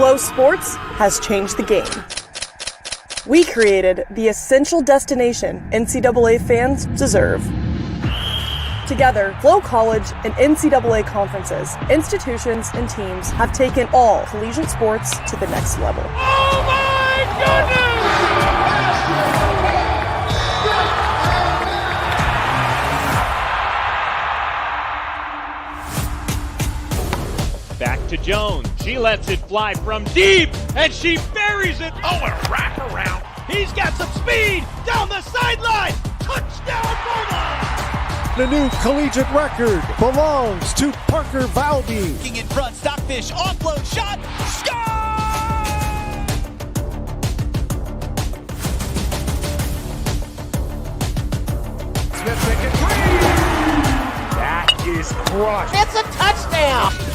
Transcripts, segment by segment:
Flow Sports has changed the game. We created the essential destination NCAA fans deserve. Together, Flow College and NCAA conferences, institutions, and teams have taken all collegiate sports to the next level. Oh my goodness! Back to Jones. She lets it fly from deep, and she buries it. Oh, a wraparound. He's got some speed down the sideline. Touchdown, Bulldogs! The new collegiate record belongs to Parker Valby. Looking in front, Stockfish, offload shot, score! Smith making three. That is crushed. It's a touchdown!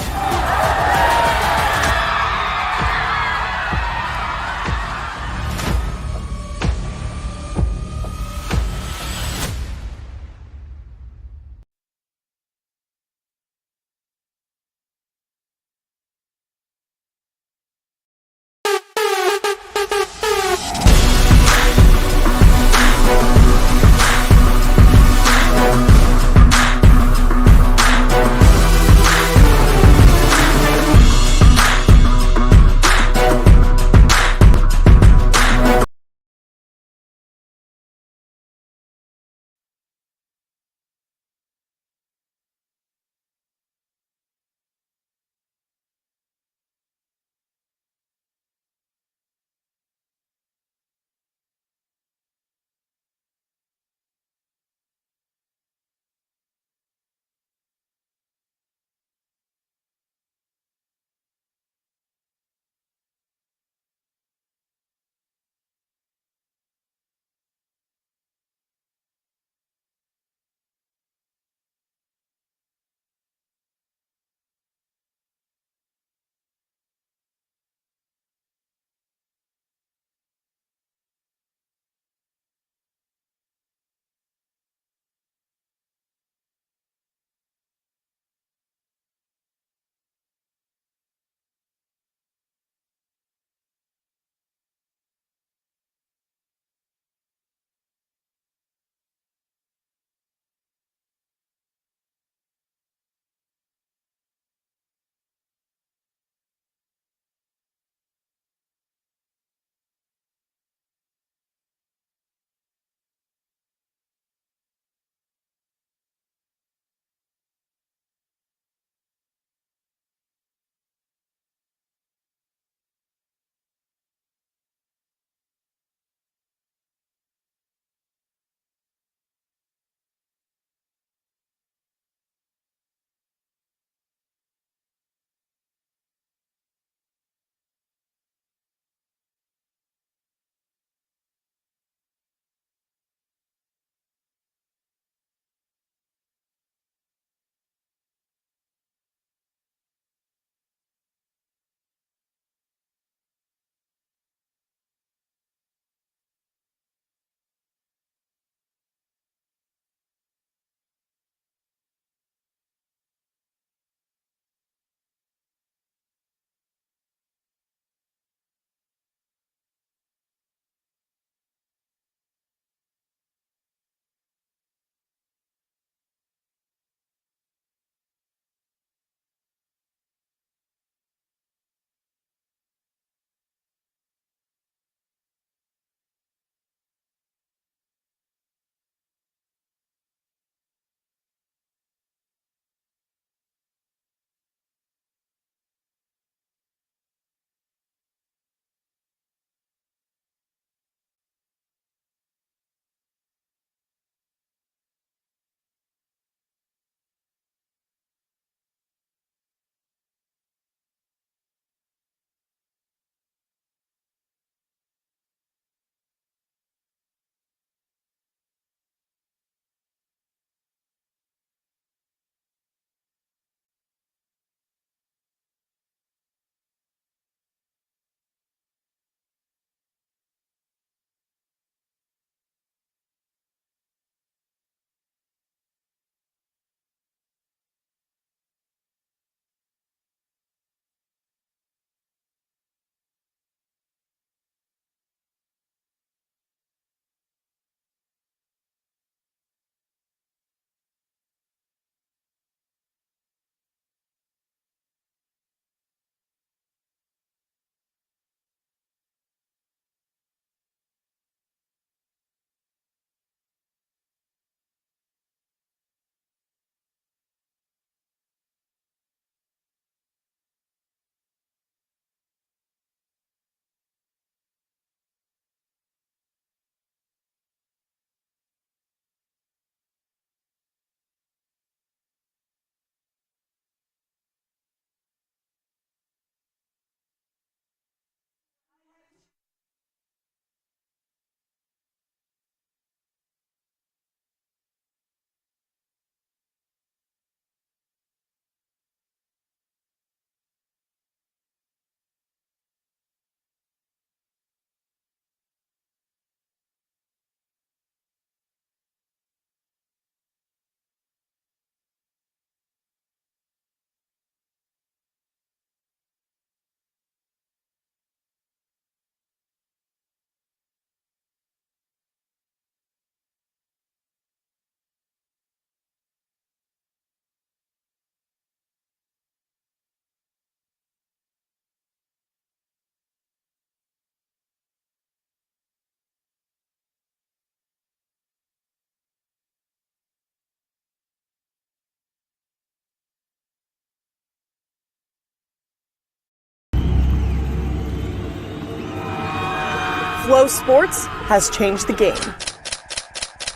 Flow Sports has changed the game.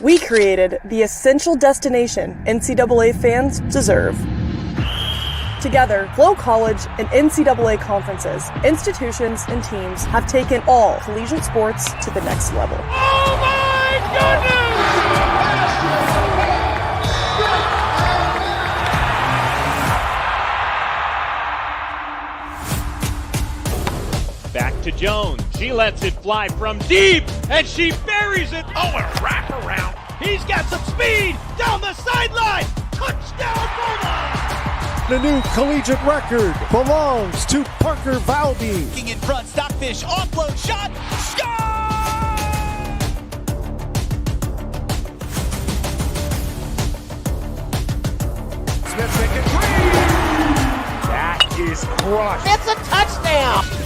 We created the essential destination NCAA fans deserve. Together, Flow College and NCAA conferences, institutions, and teams have taken all collegiate sports to the next level. Oh my goodness! Back to Jones. She lets it fly from deep, and she buries it. Oh, a wraparound. He's got some speed down the sideline. Touchdown, Bulldogs! The new collegiate record belongs to Parker Valby. King in front, Stockfish, offload shot, score! Smith making three. That is crushed. It's a touchdown!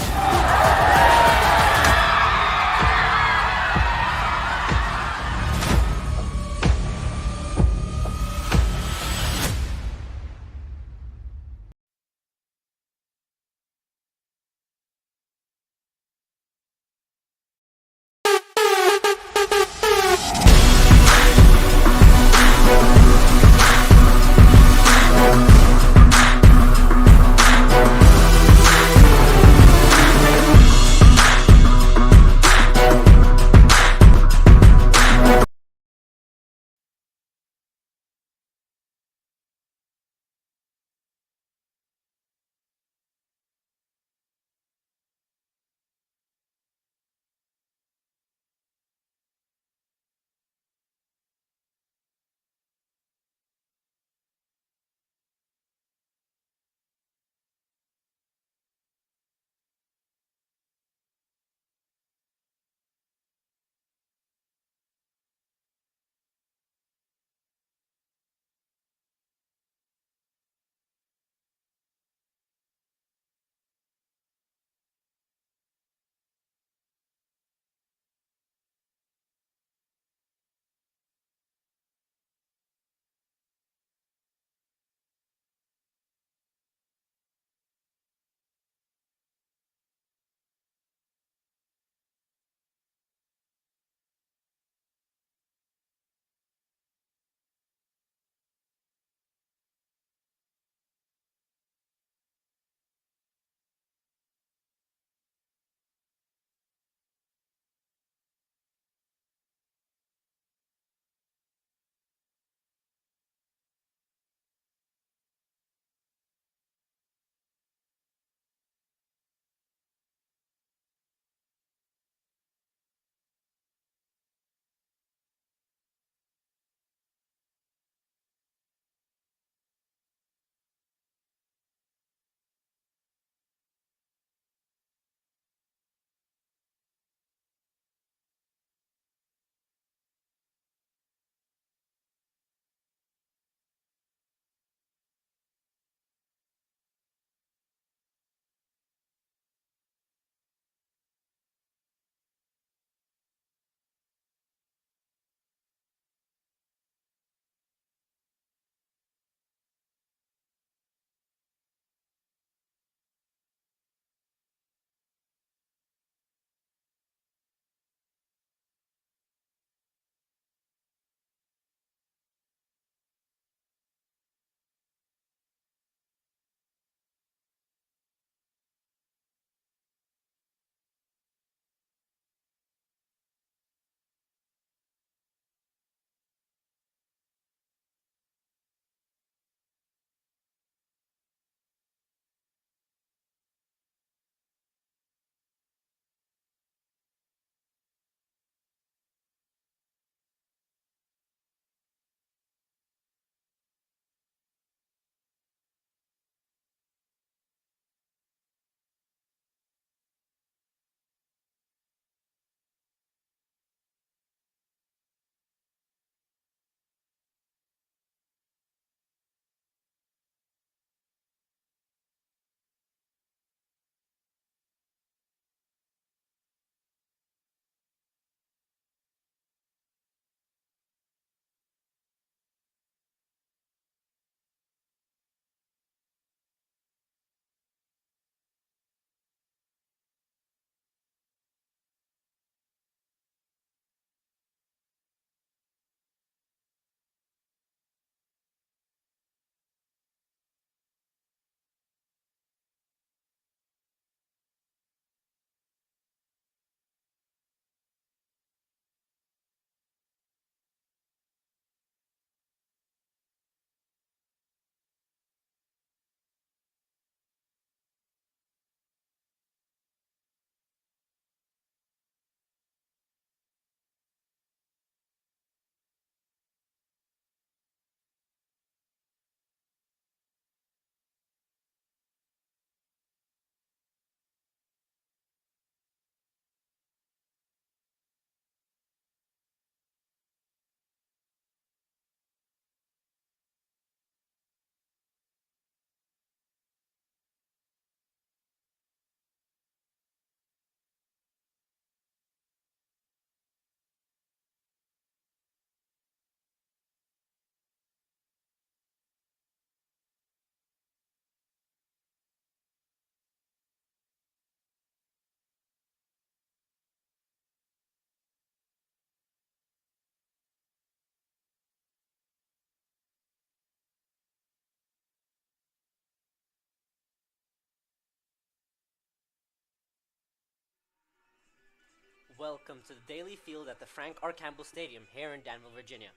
Welcome to the Daily Field at the Frank R. Campbell Stadium here in Danville, Virginia.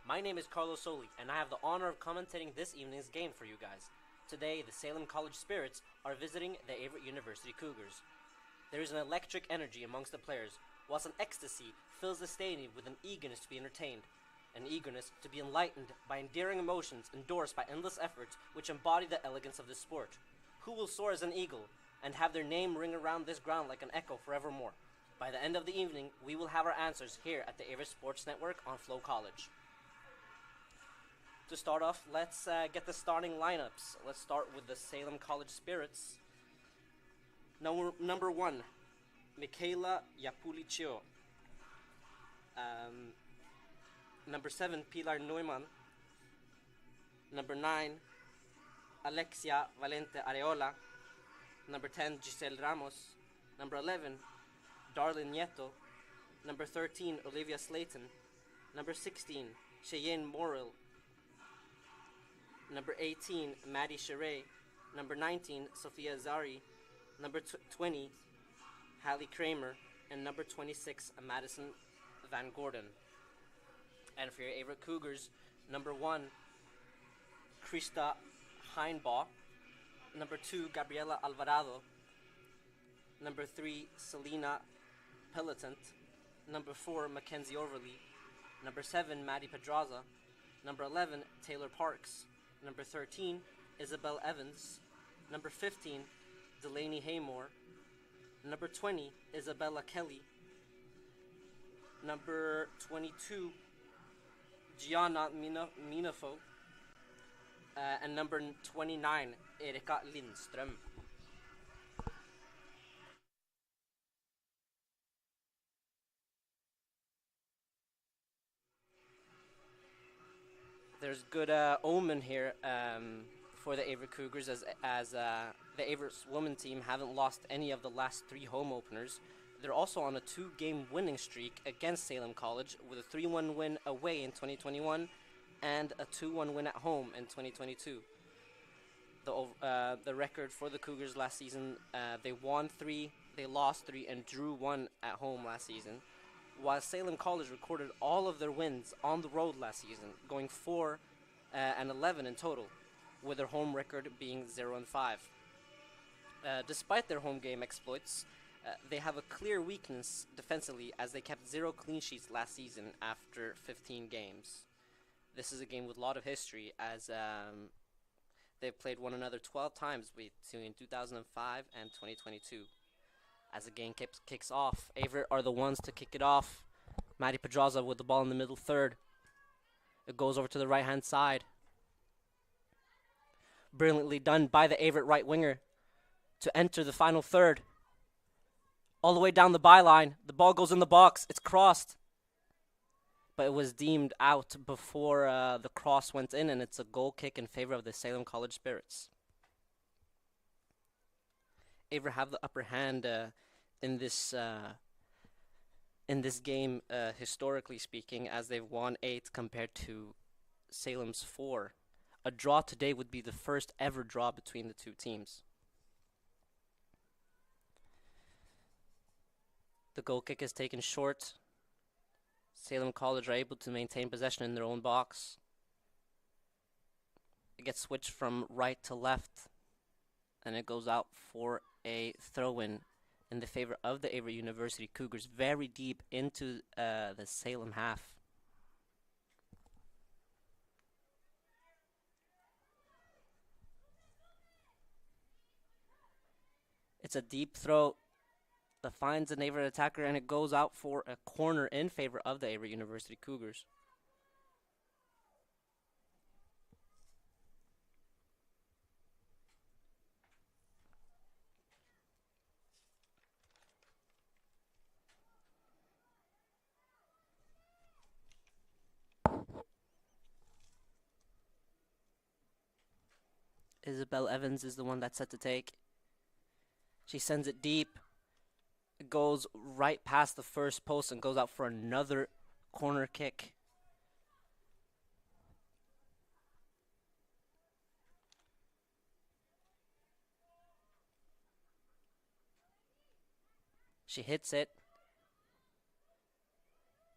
My name is Carlos Soli, and I have the honor of commentating this evening's game for you guys. Today, the Salem College Spirits are visiting the Averett University Cougars. There is an electric energy amongst the players, whilst an ecstasy fills the stadium with an eagerness to be entertained, an eagerness to be enlightened by endearing emotions endorsed by endless efforts which embody the elegance of this sport. Who will soar as an eagle and have their name ring around this ground like an echo forevermore? By the end of the evening, we will have our answers here at the Averett Sports Network on Flow College. To start off, let's get the starting lineups. Let's start with the Salem College Spirits. Number 1, Michaela Yapulicio. Number 7, Pilar Neumann. Number 9, Alexia Valente Areola. Number 10, Giselle Ramos. Number 11, Darlene Nieto. Number 13, Olivia Slayton. Number 16, Cheyenne Morrill. Number 18, Maddie Cheray. Number 19, Sophia Zari. Number 20, Hallie Kramer. And number 26, Madison Van Gordon. And for your Averett Cougars, number 1, Krista Heinbaugh. Number 2, Gabriela Alvarado. Number 3, Selena Pelitant. Number 4, Mackenzie Overly. Number 7, Maddie Pedraza. Number 11, Taylor Parks. Number 13, Isabel Evans. Number 15, Delaney Haymore. Number 20, Isabella Kelly. Number 22, Gianna Minafo. And number 29, Erika Lindström. There's good omen here for the Averett Cougars as the Averett women team haven't lost any of the last 3 home openers. They're also on a 2-game winning streak against Salem College with a 3-1 win away in 2021 and a 2-1 win at home in 2022. The record for the Cougars last season, they won 3, they lost 3, and drew 1 at home last season, while Salem College recorded all of their wins on the road last season, going 4 and 11 in total, with their home record being 0 and 5. Despite their home game exploits, they have a clear weakness defensively as they kept 0 clean sheets last season after 15 games. This is a game with a lot of history as they've played one another 12 times between 2005 and 2022. As the game kicks off, Averett are the ones to kick it off. Maddie Pedraza with the ball in the middle third. It goes over to the right-hand side. Brilliantly done by the Averett right winger to enter the final third. All the way down the byline. The ball goes in the box. It's crossed. But it was deemed out before the cross went in, and it's a goal kick in favor of the Salem College Spirits. Averett have the upper hand in this game, historically speaking, as they've won 8 compared to Salem's 4. A draw today would be the first ever draw between the two teams. The goal kick is taken short. Salem College are able to maintain possession in their own box. It gets switched from right to left, and it goes out for a throw-in in the favor of the Averett University Cougars, very deep into the Salem half. It's a deep throw that finds an Averett attacker, and it goes out for a corner in favor of the Averett University Cougars. Isabel Evans is the one that's set to take. She sends it deep. It goes right past the first post and goes out for another corner kick. She hits it.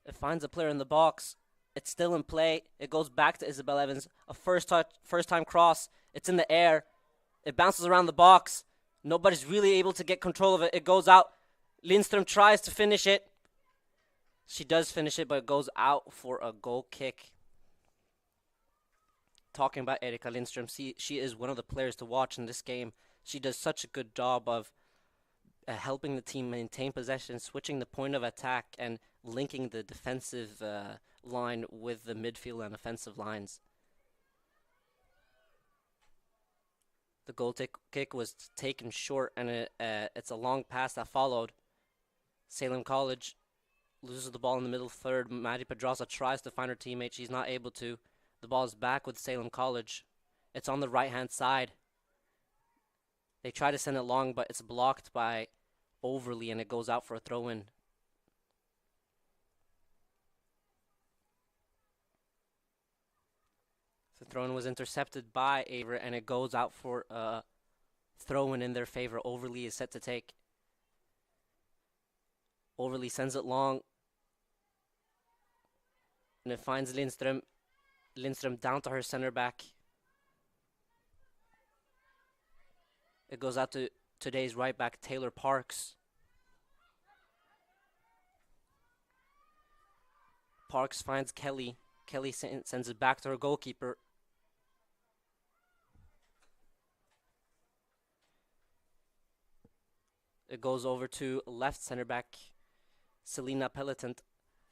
It finds a player in the box. It's still in play. It goes back to Isabel Evans. A first time cross. It's in the air. It bounces around the box. Nobody's really able to get control of it. It goes out. Lindström tries to finish it. She does finish it, but it goes out for a goal kick. Talking about Erika Lindström, she is one of the players to watch in this game. She does such a good job of helping the team maintain possession, switching the point of attack, and linking the defensive line with the midfield and offensive lines. The goal kick was taken short, and it's a long pass that followed. Salem College loses the ball in the middle third. Maddie Pedraza tries to find her teammate. She's not able to. The ball is back with Salem College. It's on the right-hand side. They try to send it long, but it's blocked by Overly, and it goes out for a throw-in. The throw-in was intercepted by Averett, and it goes out for a throw-in in their favor. Overly is set to take. Overly sends it long, and it finds Lindström. Lindström down to her center back. It goes out to today's right back, Taylor Parks. Parks finds Kelly. Kelly sends it back to her goalkeeper. It goes over to left center back, Selena Pelletant.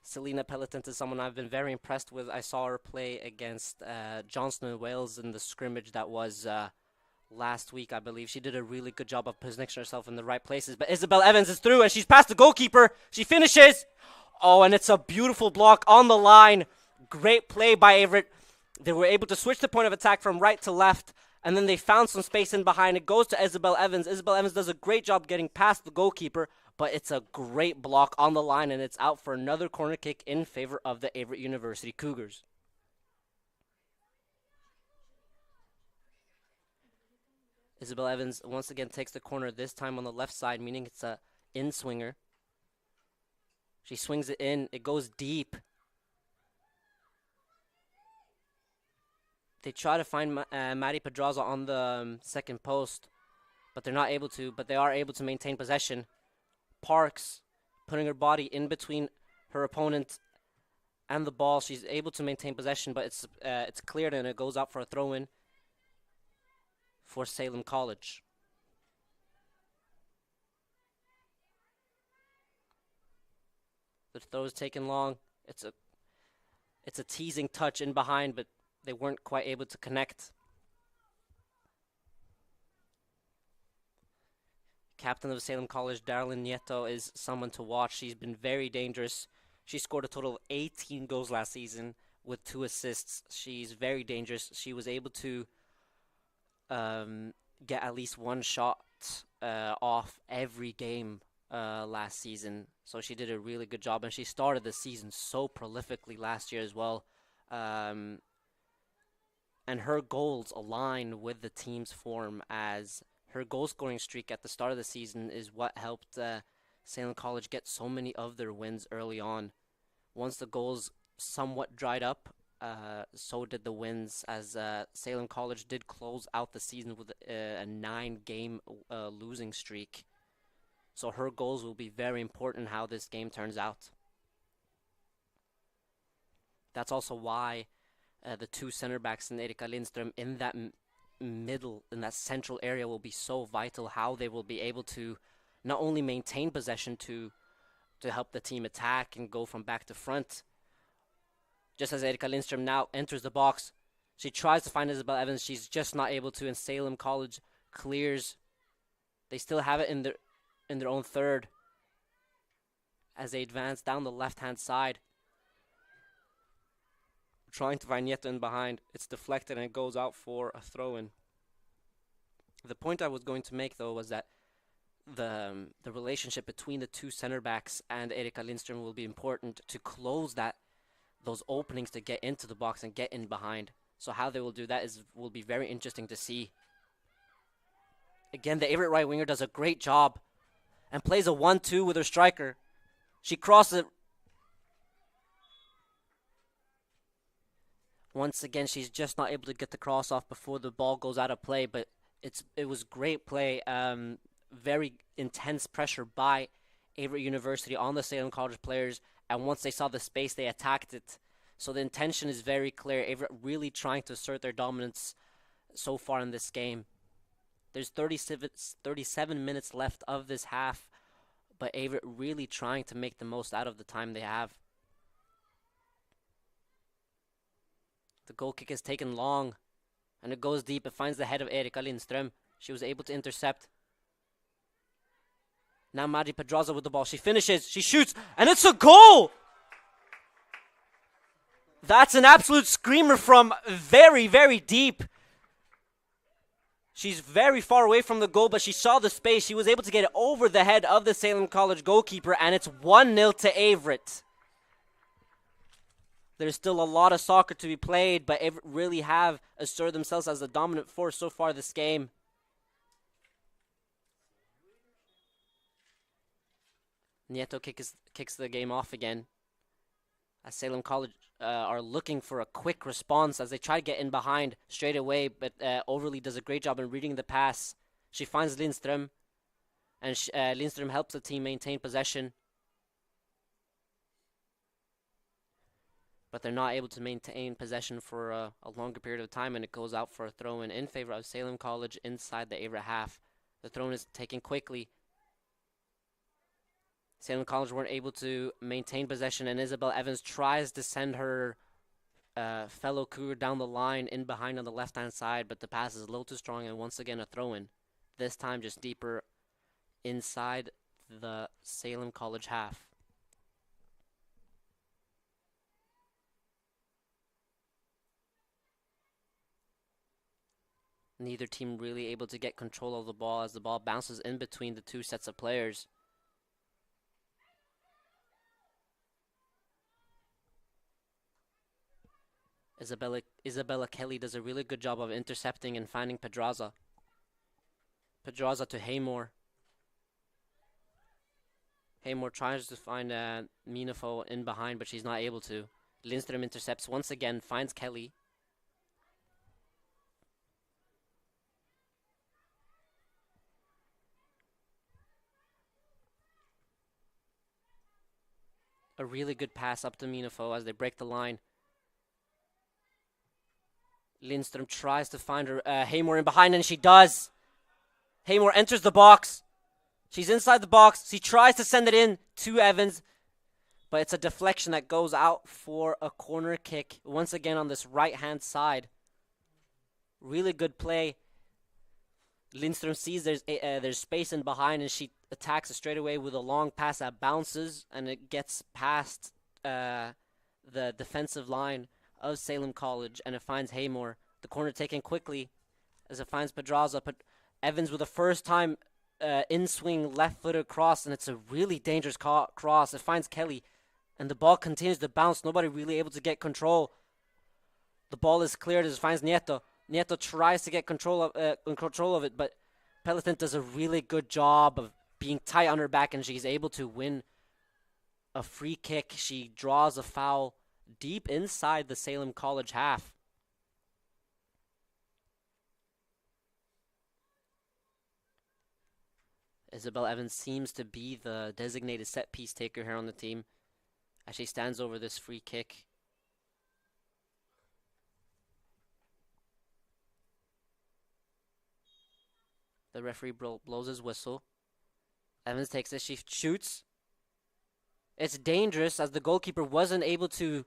Selena Pelletant is someone I've been very impressed with. I saw her play against Johnson and Wales in the scrimmage that was last week, I believe. She did a really good job of positioning herself in the right places. But Isabel Evans is through, and she's past the goalkeeper. She finishes. Oh, and it's a beautiful block on the line. Great play by Averett. They were able to switch the point of attack from right to left, and then they found some space in behind. It goes to Isabel Evans. Isabel Evans does a great job getting past the goalkeeper, but it's a great block on the line, and it's out for another corner kick in favor of the Averett University Cougars. Isabel Evans once again takes the corner, this time on the left side, meaning it's a in-swinger. She swings it in. It goes deep. They try to find Maddie Pedraza on the second post, but they're not able to, but they are able to maintain possession. Parks putting her body in between her opponent and the ball. She's able to maintain possession, but it's cleared, and it goes out for a throw-in for Salem College. The throw is taken long. It's a teasing touch in behind, but they weren't quite able to connect. Captain of Salem College, Darlene Nieto, is someone to watch. She's been very dangerous. She scored a total of 18 goals last season with 2 assists. She's very dangerous. She was able to get at least 1 shot off every game last season. So she did a really good job, and she started the season so prolifically last year as well. And her goals align with the team's form, as her goal-scoring streak at the start of the season is what helped Salem College get so many of their wins early on. Once the goals somewhat dried up, so did the wins, as Salem College did close out the season with a 9-game losing streak. So her goals will be very important how this game turns out. That's also why the 2 center backs in Erika Lindström in that middle, in that central area, will be so vital. How they will be able to not only maintain possession to help the team attack and go from back to front. Just as Erika Lindström now enters the box, she tries to find Isabel Evans. She's just not able to, and Salem College clears. They still have it in their own third as they advance down the left-hand side. Trying to find Nieto in behind. It's deflected, and it goes out for a throw-in. The point I was going to make, though, was that the relationship between the 2 center backs and Erika Lindström will be important to close those openings to get into the box and get in behind. So how they will do that will be very interesting to see. Again, the Averett right winger does a great job. and plays a 1-2 with her striker. She crosses it. Once again, she's just not able to get the cross off before the ball goes out of play, but it was great play. Very intense pressure by Averett University on the Salem College players, and once they saw the space, they attacked it. So the intention is very clear. Averett really trying to assert their dominance so far in this game. There's 37 minutes left of this half, but Averett really trying to make the most out of the time they have. The goal kick is taken long, and it goes deep. It finds the head of Erika Lindström. She was able to intercept. Now Maji Pedraza with the ball. She finishes, she shoots, and it's a goal! That's an absolute screamer from very, very deep. She's very far away from the goal, but she saw the space. She was able to get it over the head of the Salem College goalkeeper, and it's 1-0 to Averett. There's still a lot of soccer to be played, but Averett really have asserted themselves as the dominant force so far this game. Nieto kicks the game off again. As Salem College are looking for a quick response as they try to get in behind straight away, but Overly does a great job in reading the pass. She finds Lindström, and Lindström helps the team maintain possession. But they're not able to maintain possession for a longer period of time, and it goes out for a throw-in in favor of Salem College inside the Averett half. The throw-in is taken quickly. Salem College weren't able to maintain possession, and Isabel Evans tries to send her fellow Cougar down the line in behind on the left-hand side, but the pass is a little too strong, and once again a throw-in. This time just deeper inside the Salem College half. Neither team really able to get control of the ball as the ball bounces in between the two sets of players. Isabella Kelly does a really good job of intercepting and finding Pedraza. Pedraza to Haymore. Haymore tries to find Minafo in behind, but she's not able to. Lindström intercepts once again, finds Kelly. A really good pass up to Minafo as they break the line. Lindström tries to find her Haymore in behind, and she does. Haymore enters the box. She's inside the box. She tries to send it in to Evans, but it's a deflection that goes out for a corner kick. Once again on this right-hand side. Really good play. Lindström sees there's space in behind, and she attacks it straight away with a long pass that bounces, and it gets past the defensive line of Salem College, and it finds Haymore. The corner taken quickly as it finds Pedraza, but Evans with a first-time in-swing left-footed cross, and it's a really dangerous cross. It finds Kelly, and the ball continues to bounce. Nobody really able to get control. The ball is cleared as it finds Nieto. Nieto tries to get control of it, but Pelletin does a really good job of being tight on her back, and she's able to win a free kick. She draws a foul deep inside the Salem College half. Isabel Evans seems to be the designated set piece taker here on the team as she stands over this free kick. The referee blows his whistle. Evans takes it. She shoots. It's dangerous as the goalkeeper wasn't able to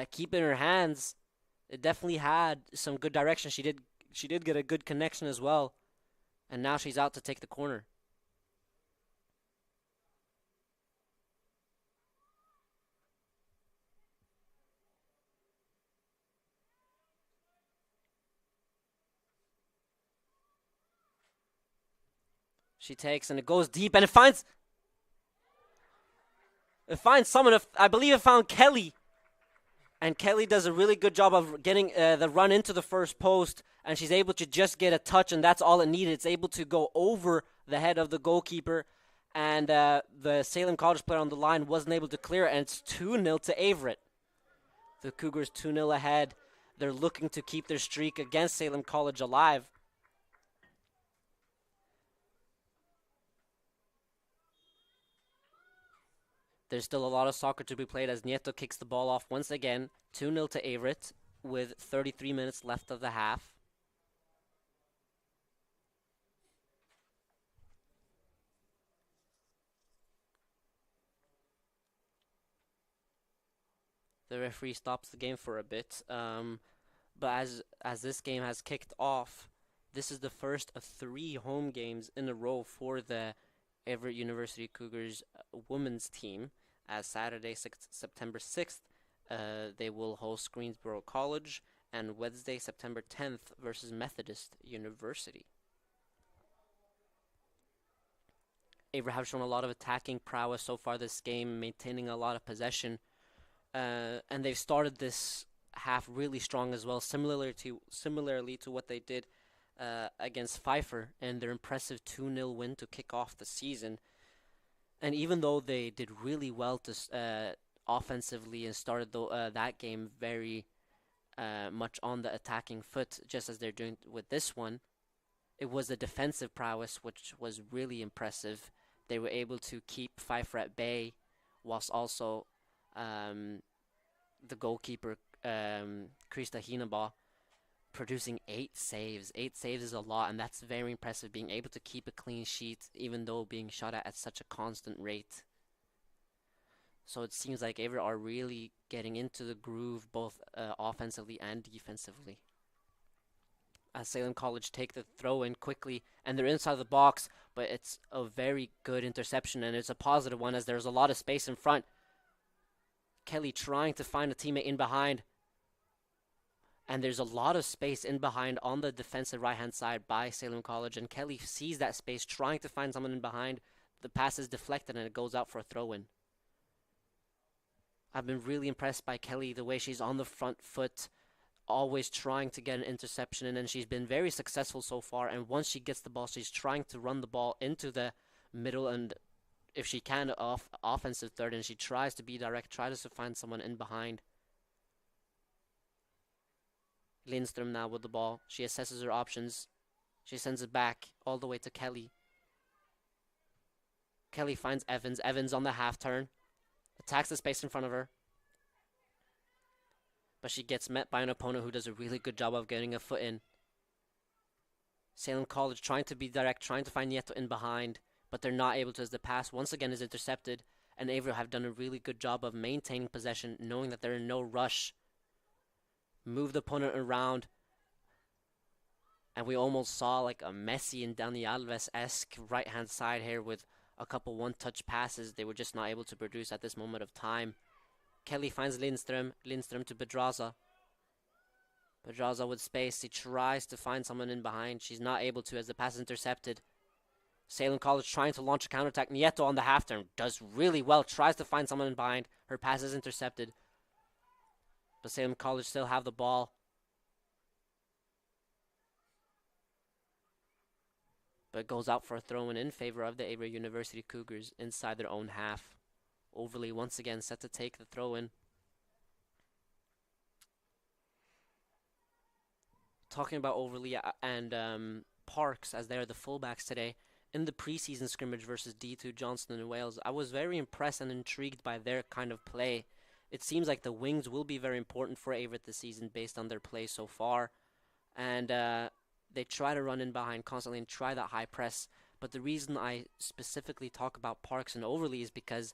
keep it in her hands. It definitely had some good direction. She did get a good connection as well. And now she's out to take the corner. She takes, and it goes deep, and it finds someone. I believe it found Kelly. And Kelly does a really good job of getting the run into the first post, and she's able to just get a touch, and that's all it needed. It's able to go over the head of the goalkeeper, and the Salem College player on the line wasn't able to clear it, and it's 2-0 to Averett. The Cougars 2-0 ahead. They're looking to keep their streak against Salem College alive. There's still a lot of soccer to be played as Nieto kicks the ball off once again. 2-0 to Averett with 33 minutes left of the half. The referee stops the game for a bit. But as this game has kicked off, this is the first of 3 home games in a row for the Averett University Cougars women's team. As Saturday, September 6th, they will host Greensboro College, and Wednesday, September 10th, versus Methodist University. Averett have shown a lot of attacking prowess so far this game, maintaining a lot of possession, and they've started this half really strong as well, similarly to what they did against Pfeiffer in their impressive 2-0 win to kick off the season. And even though they did really well to offensively and started that game very much on the attacking foot, just as they're doing with this one, it was the defensive prowess which was really impressive. They were able to keep Pfeiffer at bay, whilst also the goalkeeper, Krista Hinaba, producing 8 saves. 8 saves is a lot, and that's very impressive, being able to keep a clean sheet even though being shot at such a constant rate. So it seems like Averett are really getting into the groove both offensively and defensively. As Salem College take the throw in quickly, and they're inside the box, but it's a very good interception, and it's a positive one as there's a lot of space in front. Kelly trying to find a teammate in behind. And there's a lot of space in behind on the defensive right-hand side by Salem College. And Kelly sees that space, trying to find someone in behind. The pass is deflected and it goes out for a throw-in. I've been really impressed by Kelly, the way she's on the front foot, always trying to get an interception. And then she's been very successful so far. And once she gets the ball, she's trying to run the ball into the middle and, if she can, off offensive third. And she tries to be direct, tries to find someone in behind. Lindström now with the ball. She assesses her options. She sends it back all the way to Kelly. Kelly finds Evans. Evans on the half turn. Attacks the space in front of her. But she gets met by an opponent who does a really good job of getting a foot in. Salem College trying to be direct, trying to find Nieto in behind, but they're not able to, as the pass once again is intercepted. And Averett have done a really good job of maintaining possession, knowing that they're in no rush. Move the opponent around, and we almost saw like a Messi and Dani Alves-esque right-hand side here with a couple one-touch passes. They were just not able to produce at this moment of time. Kelly finds Lindström to Pedraza. Pedraza with space. He tries to find someone in behind. She's not able to as the pass is intercepted. Salem College trying to launch a counterattack. Nieto on the half turn does really well. Tries to find someone in behind. Her pass is intercepted. But Salem College still have the ball. But it goes out for a throw-in in favor of the Averett University Cougars inside their own half. Overly once again set to take the throw-in. Talking about Overly and Parks, as they are the fullbacks today, in the preseason scrimmage versus D2 Johnston and Wales, I was very impressed and intrigued by their kind of play. It seems like the wings will be very important for Averett this season based on their play so far. And they try to run in behind constantly and try that high press. But the reason I specifically talk about Parks and Overly is because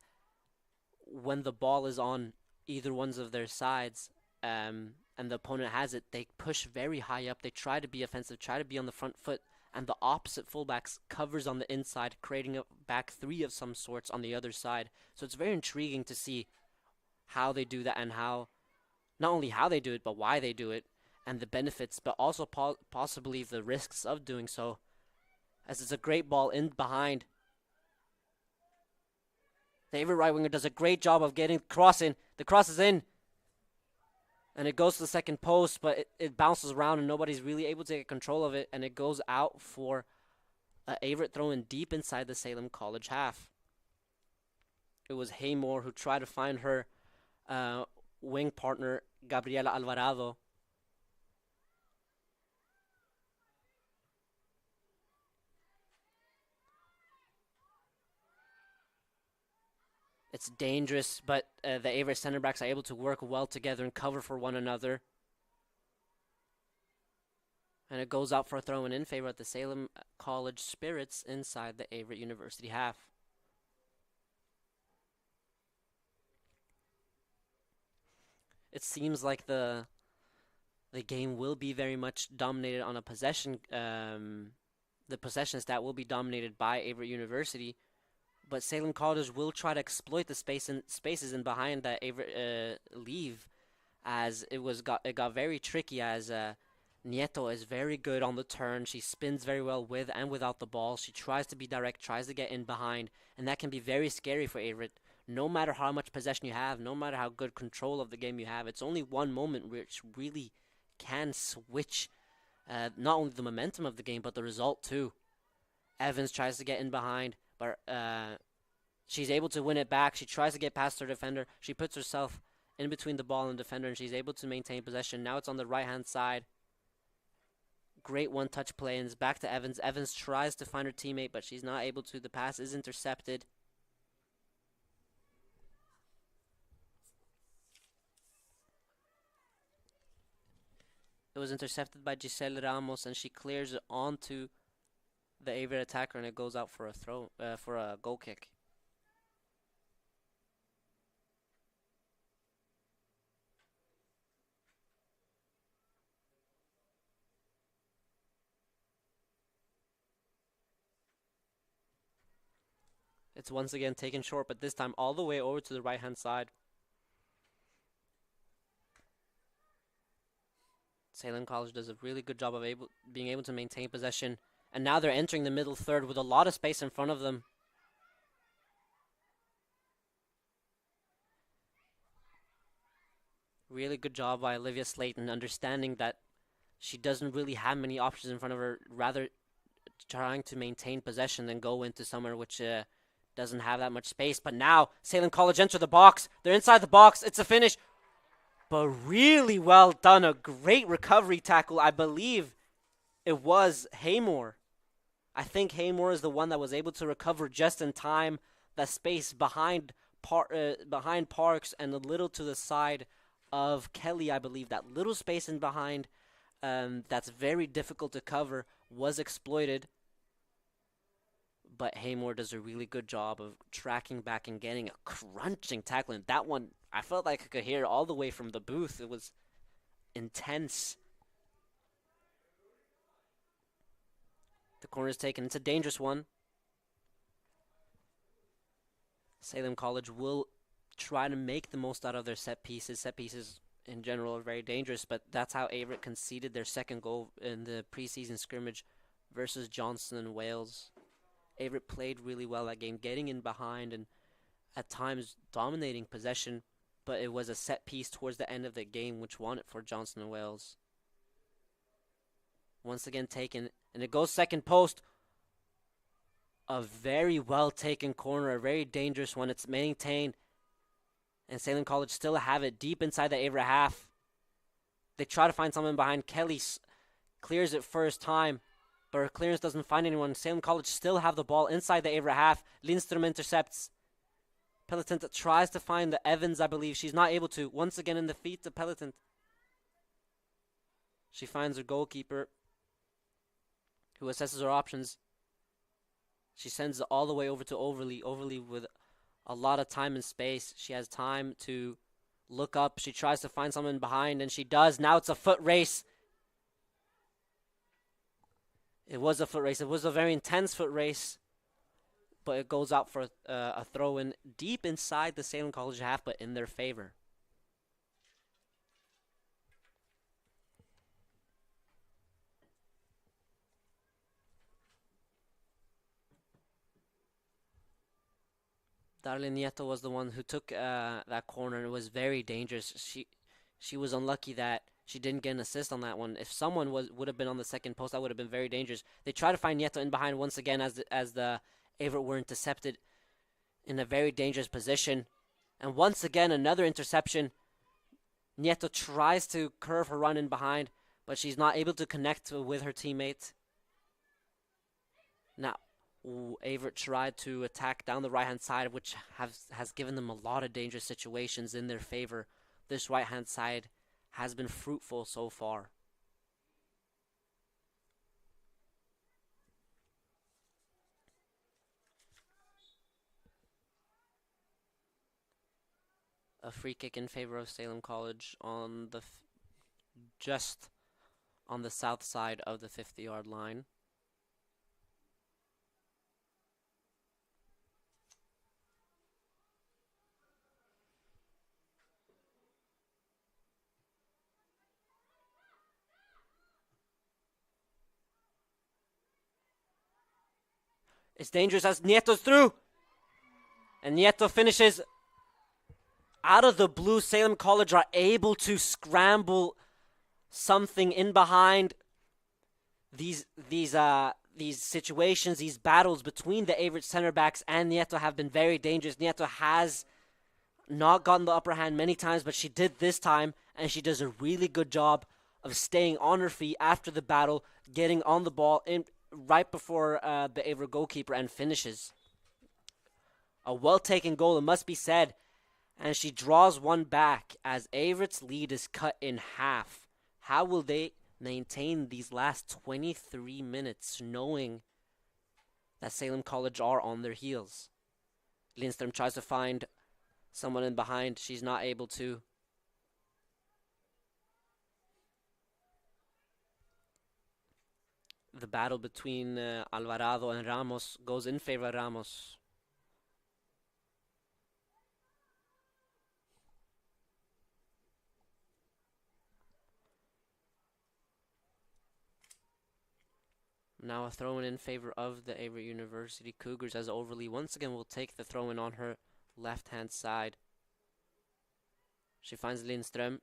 when the ball is on either ones of their sides and the opponent has it, they push very high up. They try to be offensive, try to be on the front foot. And the opposite fullbacks covers on the inside, creating a back three of some sorts on the other side. So it's very intriguing to see how they do that and how, not only how they do it, but why they do it and the benefits, but also possibly the risks of doing so, as it's a great ball in behind. The Averett right winger does a great job of getting the cross in. The cross is in, and it goes to the second post, but it bounces around and nobody's really able to get control of it, and it goes out for Averett throw-in deep inside the Salem College half. It was Haymore who tried to find her wing partner, Gabriela Alvarado, It's dangerous, but the Averett center backs are able to work well together and cover for one another. And it goes out for a throw in favor of the Salem College Spirits inside the Averett University half. It seems like the game will be very much dominated on a possession. The possession stat will be dominated by Averett University, but Salem College will try to exploit the spaces in behind that Averett leave, as it got very tricky. As Nieto is very good on the turn. She spins very well with and without the ball. She tries to be direct, tries to get in behind, and that can be very scary for Averett. No matter how much possession you have, no matter how good control of the game you have, it's only one moment which really can switch not only the momentum of the game, but the result too. Evans tries to get in behind, but she's able to win it back. She tries to get past her defender. She puts herself in between the ball and the defender, and she's able to maintain possession. Now it's on the right-hand side. Great one-touch play, and it's back to Evans. Evans tries to find her teammate, but she's not able to. The pass is intercepted. It was intercepted by Giselle Ramos, and she clears it onto the Averett attacker, and it goes out for a goal kick. It's once again taken short, but this time all the way over to the right-hand side. Salem College does a really good job of being able to maintain possession. And now they're entering the middle third with a lot of space in front of them. Really good job by Olivia Slayton, understanding that she doesn't really have many options in front of her, rather trying to maintain possession than go into somewhere which doesn't have that much space. But now Salem College enter the box. They're inside the box. It's a finish. But really well done. A great recovery tackle. I believe it was Haymore. I think Haymore is the one that was able to recover just in time. The space behind Parks and a little to the side of Kelly, I believe. That little space in behind that's very difficult to cover was exploited. But Haymore does a really good job of tracking back and getting a crunching tackle. And that one, I felt like I could hear it all the way from the booth. It was intense. The corner is taken. It's a dangerous one. Salem College will try to make the most out of their set pieces. Set pieces in general are very dangerous, but that's how Averett conceded their second goal in the preseason scrimmage versus Johnson and Wales. Averett played really well that game, getting in behind and at times dominating possession, but it was a set piece towards the end of the game which won it for Johnson and Wales. Once again taken, and it goes second post. A very well taken corner, a very dangerous one. It's maintained, and Salem College still have it deep inside the Averett half. They try to find someone behind. Kelly clears it first time, but her clearance doesn't find anyone. Salem College still have the ball inside the Averett half. Lindstrom intercepts. Pelletant tries to find the Evans, I believe. She's not able to. Once again in the feet to Pelletant. She finds her goalkeeper, who assesses her options. She sends it all the way over to Overly. Overly with a lot of time and space. She has time to look up. She tries to find someone behind, and she does. Now it's a foot race. It was a foot race. It was a very intense foot race. But it goes out for a throw-in deep inside the Salem College half, but in their favor. Darlene Nieto was the one who took that corner, and it was very dangerous. She was unlucky that she didn't get an assist on that one. If someone would have been on the second post, that would have been very dangerous. They try to find Nieto in behind once again as the Averett were intercepted in a very dangerous position. And once again, another interception. Nieto tries to curve her run in behind, but she's not able to connect with her teammate. Now, Averett tried to attack down the right-hand side, which has given them a lot of dangerous situations in their favor. This right-hand side has been fruitful so far. A free kick in favor of Salem College on the just on the south side of the 50-yard line. It's dangerous as Nieto's through. And Nieto finishes. Out of the blue, Salem College are able to scramble something in behind these situations, these battles between the Averett center backs and Nieto have been very dangerous. Nieto has not gotten the upper hand many times, but she did this time, and she does a really good job of staying on her feet after the battle, getting on the ball in right before the Averett goalkeeper, and finishes. A well-taken goal, it must be said. And she draws one back as Averett's lead is cut in half. How will they maintain these last 23 minutes knowing that Salem College are on their heels? Lindström tries to find someone in behind. She's not able to. The battle between Alvarado and Ramos goes in favor of Ramos. Now a throw-in in favor of the Averett University Cougars as Overly once again will take the throw-in on her left-hand side. She finds Lindström.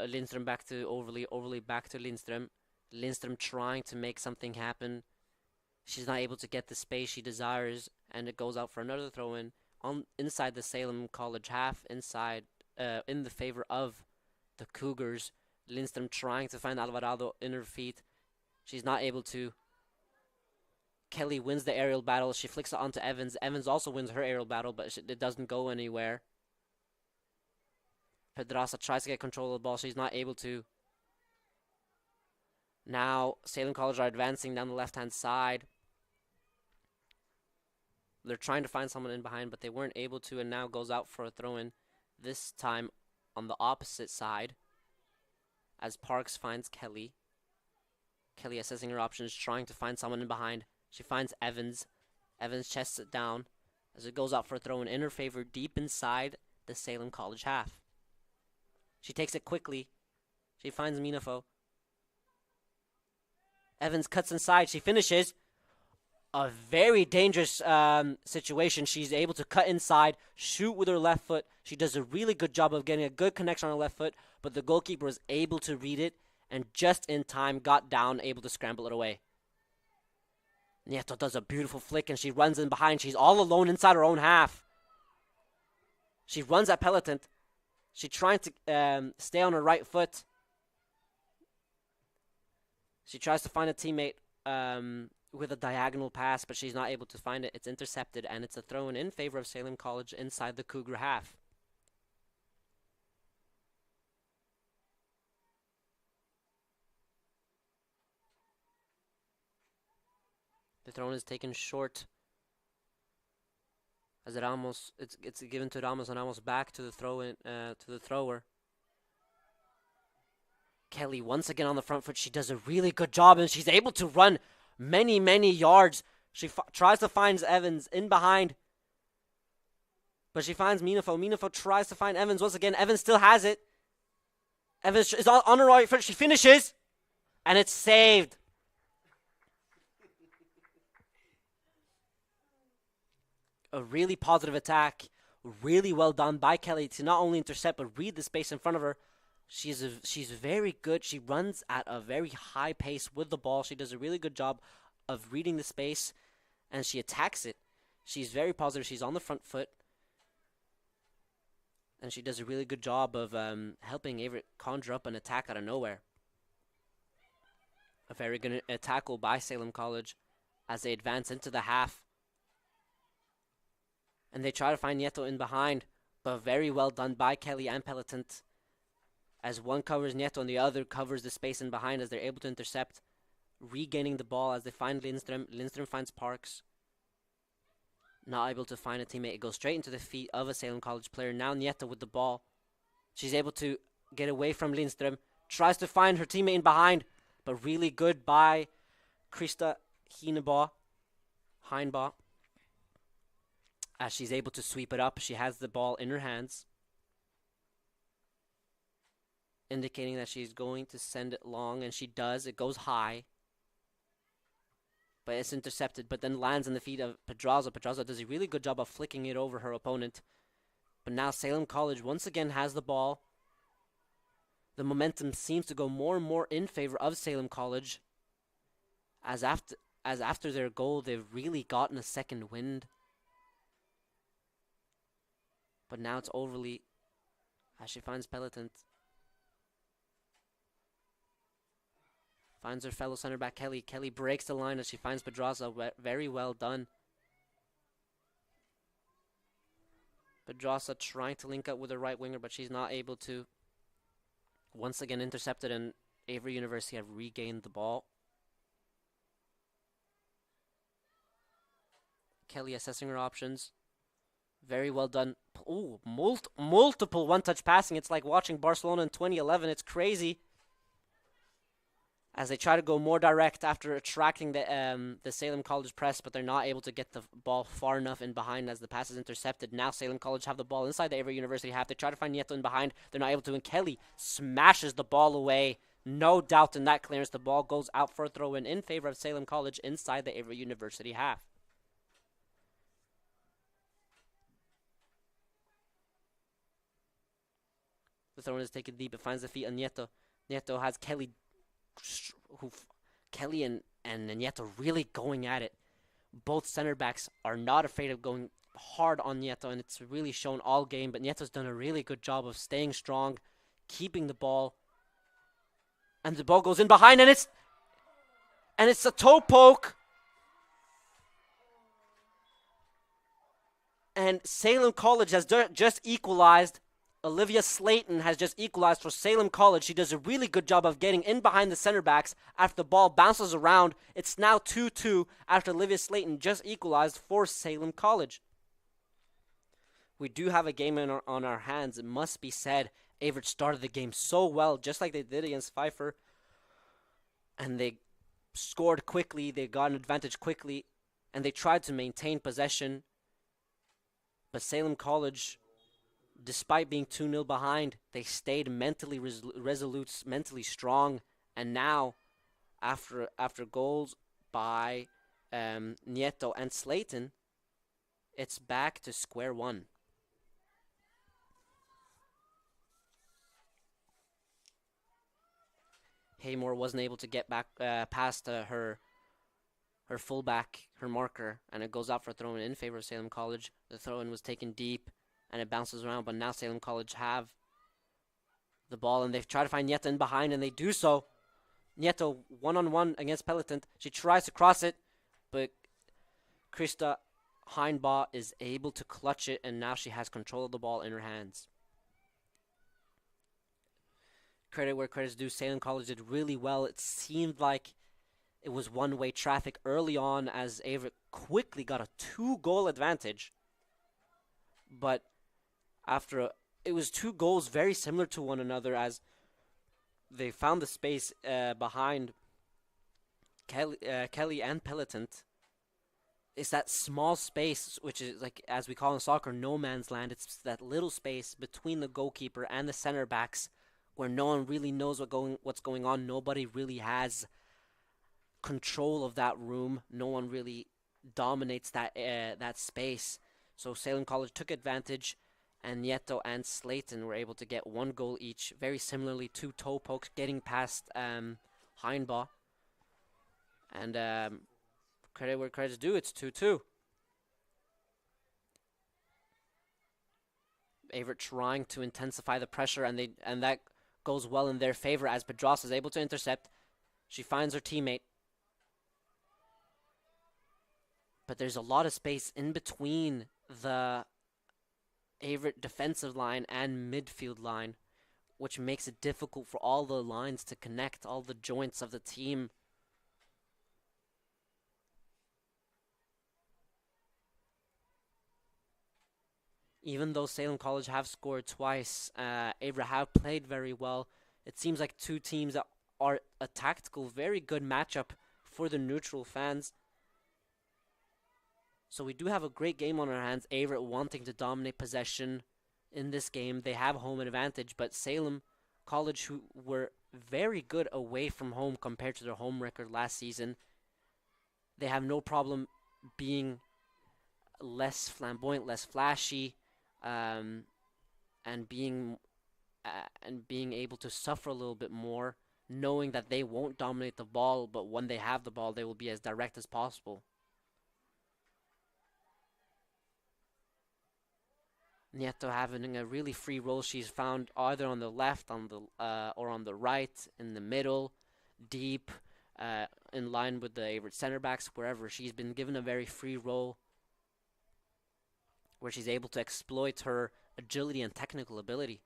Lindström back to Overly. Overly back to Lindström. Lindström trying to make something happen. She's not able to get the space she desires, and it goes out for another throw-in on inside the Salem College half, inside in the favor of the Cougars. Lindström trying to find Alvarado in her feet. She's not able to. Kelly wins the aerial battle. She flicks it onto Evans. Evans also wins her aerial battle, but it doesn't go anywhere. Pedraza tries to get control of the ball. She's not able to. Now, Salem College are advancing down the left-hand side. They're trying to find someone in behind, but they weren't able to, and now goes out for a throw-in. This time on the opposite side, as Parks finds Kelly. Kelly assessing her options, trying to find someone in behind. She finds Evans. Evans chests it down as it goes out for a throw-in in her favor deep inside the Salem College half. She takes it quickly. She finds Minafo. Evans cuts inside. She finishes. A very dangerous situation. She's able to cut inside, shoot with her left foot. She does a really good job of getting a good connection on her left foot, but the goalkeeper was able to read it and just in time got down, able to scramble it away. Nieto does a beautiful flick, and she runs in behind. She's all alone inside her own half. She runs at Penitent. She's trying to stay on her right foot. She tries to find a teammate with a diagonal pass, but she's not able to find it. It's intercepted, and it's a throw-in in favor of Salem College inside the Cougar half. The throw-in is taken short as Ramos. It's given to Ramos, and Ramos back to the throw-in to the thrower. Kelly once again on the front foot. She does a really good job, and she's able to run many yards. She tries to find Evans in behind, but she finds Minafo. Minafo tries to find Evans once again. Evans still has it. Evans is on her right foot. She finishes, and it's saved. A really positive attack. Really well done by Kelly to not only intercept but read the space in front of her. She's very good. She runs at a very high pace with the ball. She does a really good job of reading the space, and she attacks it. She's very positive. She's on the front foot, and she does a really good job of helping Averett conjure up an attack out of nowhere. A very good tackle by Salem College as they advance into the half. And they try to find Nieto in behind, but very well done by Kelly and Pelitant, as one covers Nieto and the other covers the space in behind as they're able to intercept, regaining the ball as they find Lindström. Lindström finds Parks. Not able to find a teammate. It goes straight into the feet of a Salem College player. Now Nieto with the ball. She's able to get away from Lindström. Tries to find her teammate in behind, but really good by Krista Heinbaugh, as she's able to sweep it up. She has the ball in her hands, indicating that she's going to send it long, and she does. It goes high, but it's intercepted, but then lands in the feet of Pedraza. Pedraza does a really good job of flicking it over her opponent. But now Salem College once again has the ball. The momentum seems to go more and more in favor of Salem College, as after their goal, they've really gotten a second wind. But now it's overly, as she finds Pelitant. Finds her fellow center back, Kelly. Kelly breaks the line as she finds Pedraza. Very well done. Pedraza trying to link up with her right winger, but she's not able to. Once again intercepted, and Avery University have regained the ball. Kelly assessing her options. Very well done. Ooh, multiple one-touch passing. It's like watching Barcelona in 2011. It's crazy. As they try to go more direct after attracting the Salem College press, but they're not able to get the ball far enough in behind as the pass is intercepted. Now Salem College have the ball inside the Avery University half. They try to find Nieto in behind. They're not able to, and Kelly smashes the ball away. No doubt in that clearance. The ball goes out for a throw-in in favor of Salem College inside the Avery University half. The throw-in is taken deep. It finds the feet of Nieto. Nieto has Kelly... Kelly and Nieto really going at it. Both center backs are not afraid of going hard on Nieto, and it's really shown all game. But Nieto's done a really good job of staying strong, keeping the ball, and the ball goes in behind, and it's a toe poke. And Salem College has just equalized. Olivia Slayton has just equalized for Salem College. She does a really good job of getting in behind the center backs after the ball bounces around. It's now 2-2 after Olivia Slayton just equalized for Salem College. We do have a game on our hands. It must be said, Averett started the game so well, just like they did against Pfeiffer. And they scored quickly. They got an advantage quickly. And they tried to maintain possession. But Salem College, despite being 2-0 behind, they stayed mentally resolute, mentally strong. And now, after goals by Nieto and Slayton, it's back to square one. Haymore wasn't able to get back past her fullback, her marker, and it goes out for a throw-in in favor of Salem College. The throw-in was taken deep, and it bounces around, but now Salem College have the ball, and they've tried to find Nieto in behind, and they do so. Nieto one-on-one against Pelitant. She tries to cross it, but Krista Heinbaugh is able to clutch it, and now she has control of the ball in her hands. Credit where credit's due. Salem College did really well. It seemed like it was one-way traffic early on as Averett quickly got a 2-goal advantage. But it was 2 goals very similar to one another as they found the space behind Kelly and Pelitant. It's that small space, which is like, as we call in soccer, no man's land. It's that little space between the goalkeeper and the center backs where no one really knows what's going on. Nobody really has control of that room. No one really dominates that space. So Salem College took advantage, and Nieto and Slayton were able to get 1 goal each. Very similarly, 2 toe pokes getting past Heinbaugh. And credit where credit's due, it's 2-2. Averett trying to intensify the pressure, and that goes well in their favor as Pedraza is able to intercept. She finds her teammate. But there's a lot of space in between the Averett defensive line and midfield line, which makes it difficult for all the lines to connect, all the joints of the team. Even though Salem College have scored twice, Averett have played very well. It seems like two teams that are a tactical, very good matchup for the neutral fans. So we do have a great game on our hands. Averett wanting to dominate possession in this game. They have home advantage, but Salem College, who were very good away from home compared to their home record last season, they have no problem being less flamboyant, less flashy, and being able to suffer a little bit more, knowing that they won't dominate the ball, but when they have the ball, they will be as direct as possible. Nieto having a really free role. She's found either on the left, or on the right, in the middle, deep, in line with the Averett center backs, wherever. She's been given a very free role where she's able to exploit her agility and technical ability.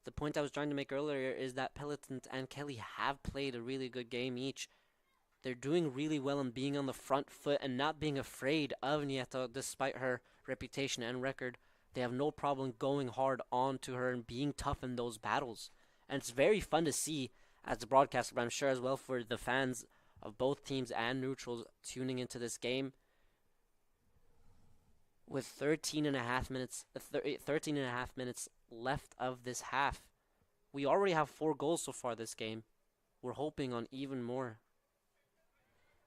The point I was trying to make earlier is that Pelletant and Kelly have played a really good game each. They're doing really well in being on the front foot and not being afraid of Nieto despite her reputation and record. They have no problem going hard onto her and being tough in those battles. And it's very fun to see as a broadcaster, but I'm sure as well for the fans of both teams and neutrals tuning into this game. With 13 and a half minutes left of this half. We already have 4 goals so far this game. We're hoping on even more.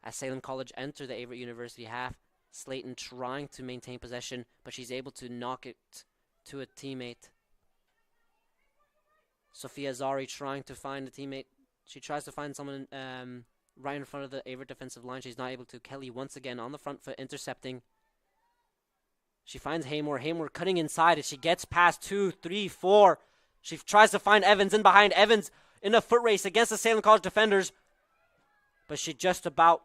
As Salem College enter the Averett University half, Slayton trying to maintain possession, but she's able to knock it to a teammate. Sophia Zari trying to find a teammate. She tries to find someone right in front of the Averett defensive line. She's not able to. Kelly once again on the front foot intercepting. She finds Haymore. Haymore cutting inside as she gets past 2, 3, 4. She tries to find Evans in behind. Evans in a foot race against the Salem College defenders. But she just about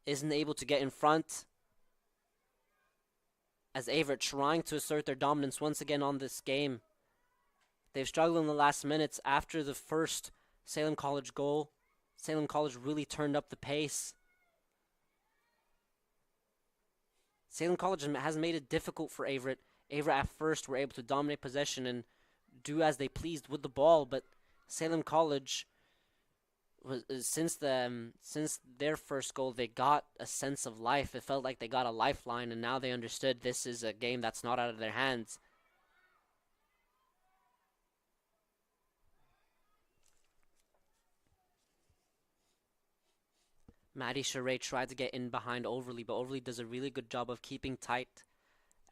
isn't able to get in front. As Averett trying to assert their dominance once again on this game. They've struggled in the last minutes after the first Salem College goal. Salem College really turned up the pace. Salem College has made it difficult for Averett. Averett at first were able to dominate possession and do as they pleased with the ball, but Salem College, since their first goal, they got a sense of life. It felt like they got a lifeline, and now they understood this is a game that's not out of their hands. Maddie Charest tried to get in behind Overly, but Overly does a really good job of keeping tight,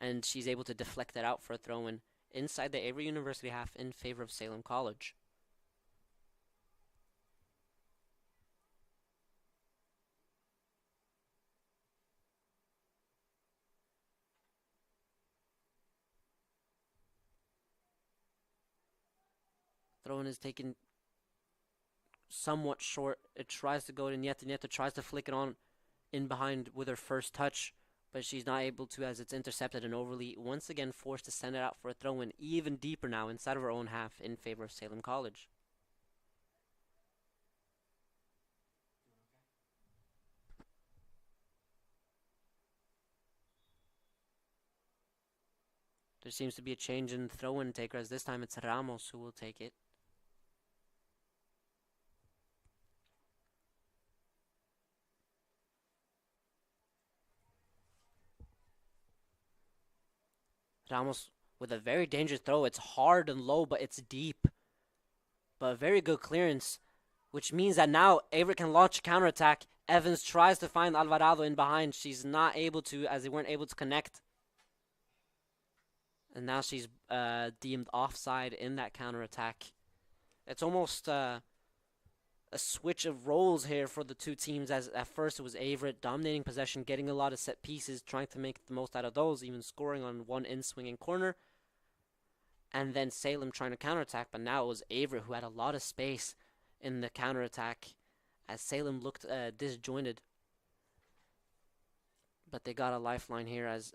and she's able to deflect it out for a throw-in inside the Averett University half in favor of Salem College. Throw-in is taken somewhat short. It tries to go to Nieto. Nieto tries to flick it on in behind with her first touch, but she's not able to as it's intercepted and Overly once again forced to send it out for a throw-in even deeper now inside of her own half in favor of Salem College. There seems to be a change in throw-in taker as this time it's Ramos who will take it. Ramos with a very dangerous throw. It's hard and low, but it's deep. But a very good clearance, which means that now Averett can launch a counterattack. Evans tries to find Alvarado in behind. She's not able to, as they weren't able to connect. And now she's deemed offside in that counterattack. It's almost a a switch of roles here for the two teams, as at first it was Averett dominating possession, getting a lot of set pieces, trying to make the most out of those, even scoring on one in-swinging corner. And then Salem trying to counterattack, but now it was Averett who had a lot of space in the counterattack as Salem looked disjointed. But they got a lifeline here as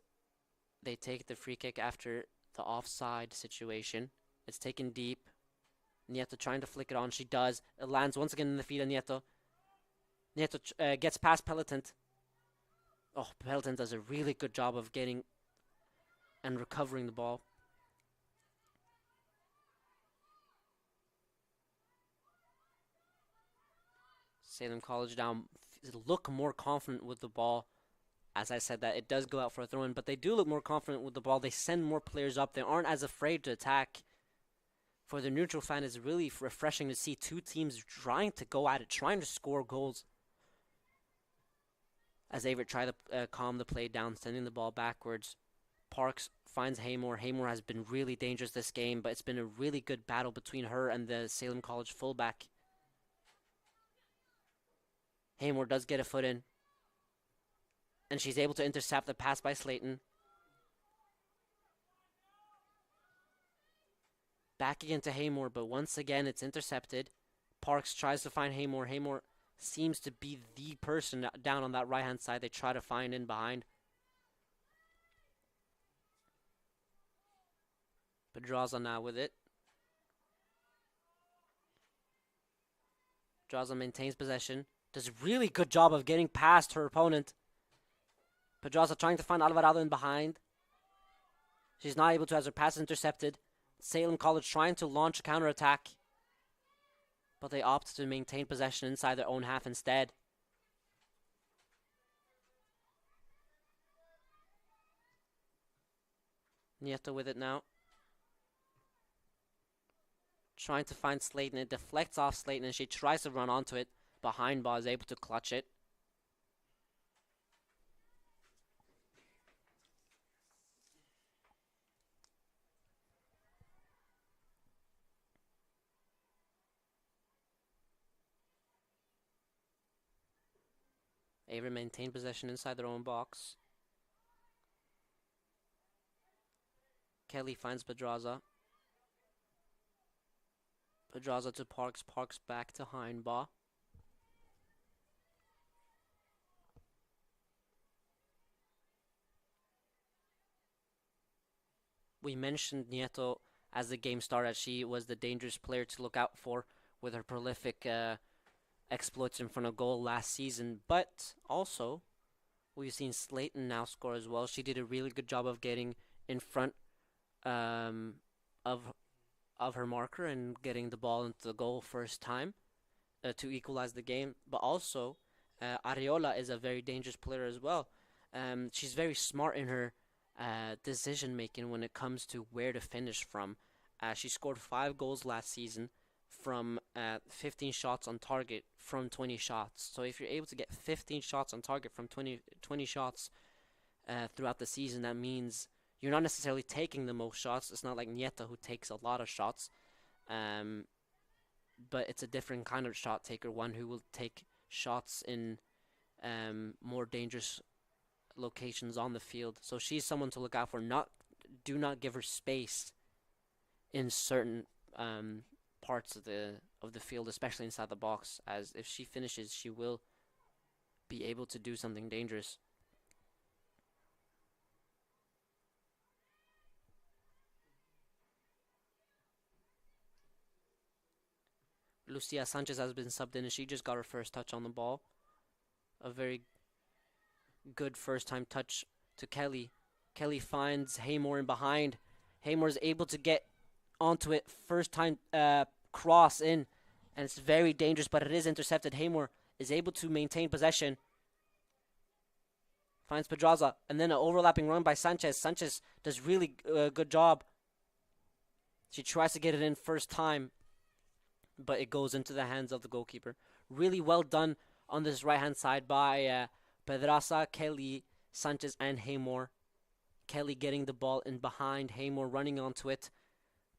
they take the free kick after the offside situation. It's taken deep. Nieto trying to flick it on. She does. It lands once again in the feet of Nieto. Nieto gets past Pelitant. Oh, Pelitant does a really good job of getting and recovering the ball. Salem College down. Look more confident with the ball. As I said, that it does go out for a throw-in, but they do look more confident with the ball. They send more players up. They aren't as afraid to attack. For the neutral fan, it's really refreshing to see two teams trying to go at it, trying to score goals. As Averett try to calm the play down, sending the ball backwards. Parks finds Haymore. Haymore has been really dangerous this game, but it's been a really good battle between her and the Salem College fullback. Haymore does get a foot in. And she's able to intercept the pass by Slayton. Back again to Haymore, but once again it's intercepted. Parks tries to find Haymore. Haymore seems to be the person down on that right-hand side. They try to find in behind. Pedraza now with it. Pedraza maintains possession. Does a really good job of getting past her opponent. Pedraza trying to find Alvarado in behind. She's not able to, as her pass is intercepted. Salem College trying to launch a counterattack, but they opt to maintain possession inside their own half instead. Nieto with it now. Trying to find Slayton. It deflects off Slayton and she tries to run onto it. Behind ball is able to clutch it. Averett maintained possession inside their own box. Kelly finds Pedraza. Pedraza to Parks. Parks back to Hindbaugh. We mentioned Nieto as the game started. She was the dangerous player to look out for with her prolific exploits in front of goal last season. But also, we've seen Slayton now score as well. She did a really good job of getting in front of her marker and getting the ball into the goal first time to equalize the game. But also, Ariola is a very dangerous player as well. She's very smart in her decision making when it comes to where to finish from. She scored 5 goals last season from 15 shots on target from 20 shots. So if you're able to get 15 shots on target from 20 shots throughout the season, that means you're not necessarily taking the most shots. It's not like Nieto who takes a lot of shots, but it's a different kind of shot taker, one who will take shots in more dangerous locations on the field. So she's someone to look out for. Do not give her space in certain parts of the field, especially inside the box, as if she finishes, she will be able to do something dangerous. Lucia Sanchez has been subbed in and she just got her first touch on the ball. A very good first time touch to Kelly. Kelly finds Haymore in behind. Haymore is able to get onto it. First time cross in, and it's very dangerous, but it is intercepted. Haymore is able to maintain possession. Finds Pedraza, and then an overlapping run by Sanchez. Sanchez does really good job. She tries to get it in first time, but it goes into the hands of the goalkeeper. Really well done on this right-hand side by Pedraza, Kelly, Sanchez, and Haymore. Kelly getting the ball in behind, Haymore running onto it.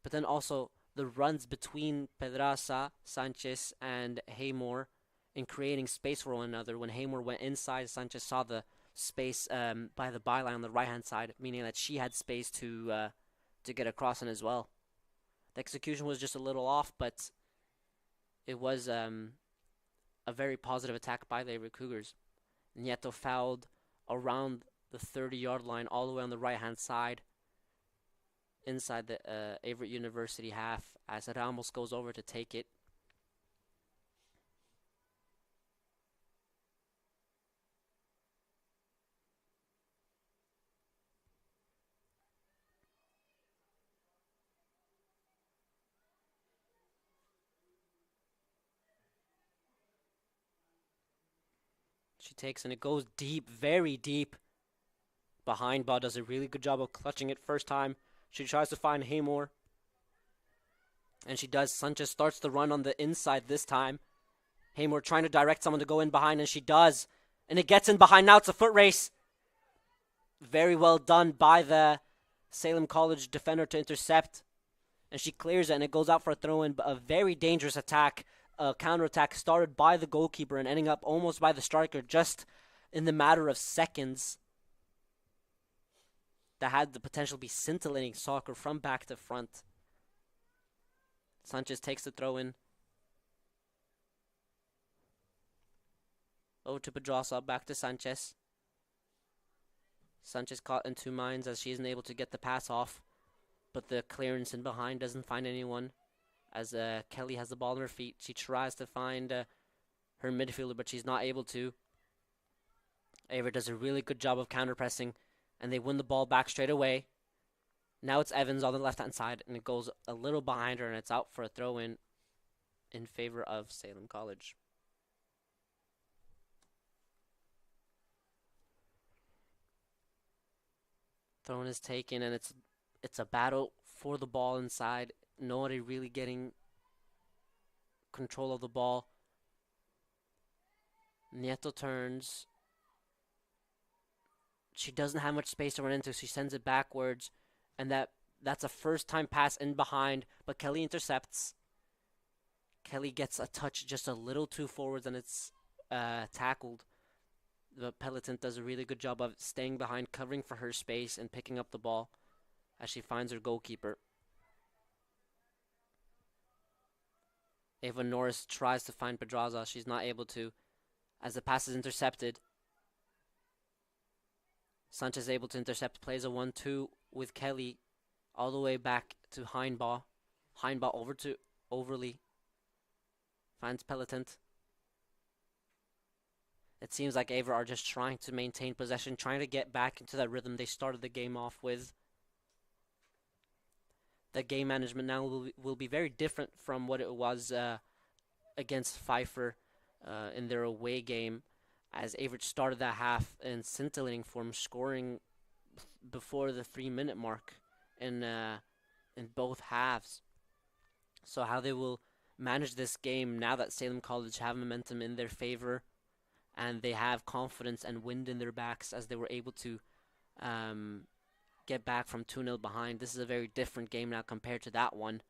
But then also the runs between Pedraza, Sanchez, and Haymore in creating space for one another. When Haymore went inside, Sanchez saw the space by the byline on the right-hand side, meaning that she had space to get across in as well. The execution was just a little off, but it was a very positive attack by the Averett Cougars. Nieto fouled around the 30-yard line all the way on the right-hand side inside the Averett University half as Ramos goes over to take it. She takes and it goes deep, very deep. Behind ball does a really good job of clutching it first time. She tries to find Haymore. And she does. Sanchez starts the run on the inside this time. Haymore trying to direct someone to go in behind, and she does. And it gets in behind. Now it's a foot race. Very well done by the Salem College defender to intercept. And she clears it, and it goes out for a throw-in. But a very dangerous attack. A counterattack started by the goalkeeper and ending up almost by the striker just in the matter of seconds. That had the potential to be scintillating soccer from back to front. Sanchez takes the throw in. Over to Pedraza, back to Sanchez. Sanchez caught in two minds as she isn't able to get the pass off. But the clearance in behind doesn't find anyone. As Kelly has the ball on her feet. She tries to find her midfielder, but she's not able to. Averett does a really good job of counter-pressing. And they win the ball back straight away. Now it's Evans on the left-hand side, and it goes a little behind her, and it's out for a throw-in in favor of Salem College. Throw-in is taken, and it's a battle for the ball inside. Nobody really getting control of the ball. Nieto turns. She doesn't have much space to run into. She sends it backwards. And that's a first-time pass in behind. But Kelly intercepts. Kelly gets a touch just a little too forwards, and it's tackled. The Peloton does a really good job of staying behind, covering for her space, and picking up the ball as she finds her goalkeeper. Ava Norris tries to find Pedraza. She's not able to as the pass is intercepted. Sanchez able to intercept, plays a 1-2 with Kelly all the way back to Heinbaugh. Heinbaugh over to Overly. Finds Peloton. It seems like Averett are just trying to maintain possession, trying to get back into that rhythm they started the game off with. The game management now will be very different from what it was against Pfeiffer in their away game, as Averett started that half in scintillating form, scoring before the 3-minute mark in both halves. So how they will manage this game now that Salem College have momentum in their favor and they have confidence and wind in their backs as they were able to get back from 2-0 behind. This is a very different game now compared to that one.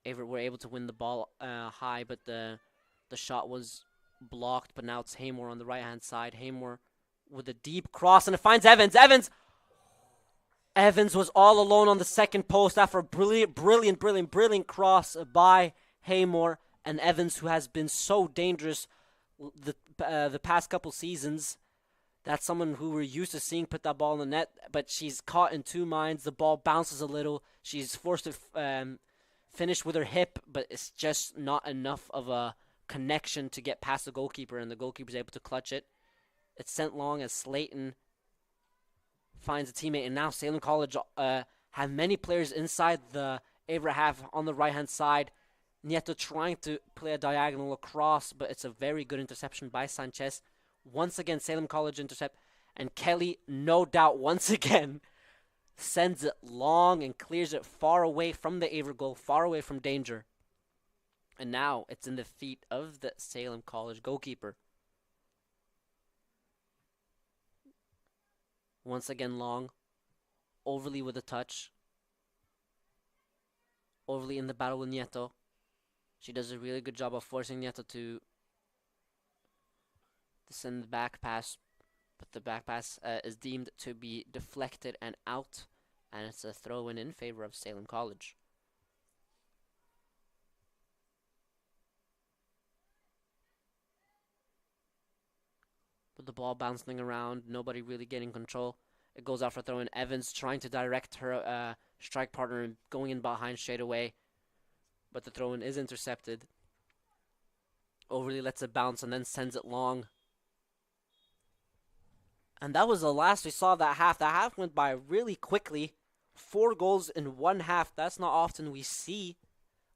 Averett were able to win the ball high, but the shot was blocked. But now it's Haymore on the right-hand side. Haymore with a deep cross, and it finds Evans. Evans was all alone on the second post after a brilliant cross by Haymore. And Evans, who has been so dangerous the past couple seasons, that's someone who we're used to seeing put that ball in the net. But she's caught in two minds. The ball bounces a little. She's forced to finish with her hip, but it's just not enough of a connection to get past the goalkeeper, and the goalkeeper's able to clutch it. It's sent long as Slayton finds a teammate, and now Salem College have many players inside the Averett half on the right-hand side. Nieto trying to play a diagonal across, but it's a very good interception by Sanchez. Once again, Salem College intercept, and Kelly, no doubt, once again, sends it long and clears it far away from the Averett goal, far away from danger. And now it's in the feet of the Salem College goalkeeper. Once again long. overly with the touch. Overly in the battle with Nieto. She does a really good job of forcing Nieto to send the back pass, but the back pass is deemed to be deflected and out, and it's a throw in favor of Salem College. With the ball bouncing around, nobody really getting control. It goes out for throw in. Evans trying to direct her strike partner and going in behind straight away, but the throw in is intercepted. Overly lets it bounce and then sends it long. And that was the last we saw that half. That half went by really quickly. 4 goals in 1 half. That's not often we see.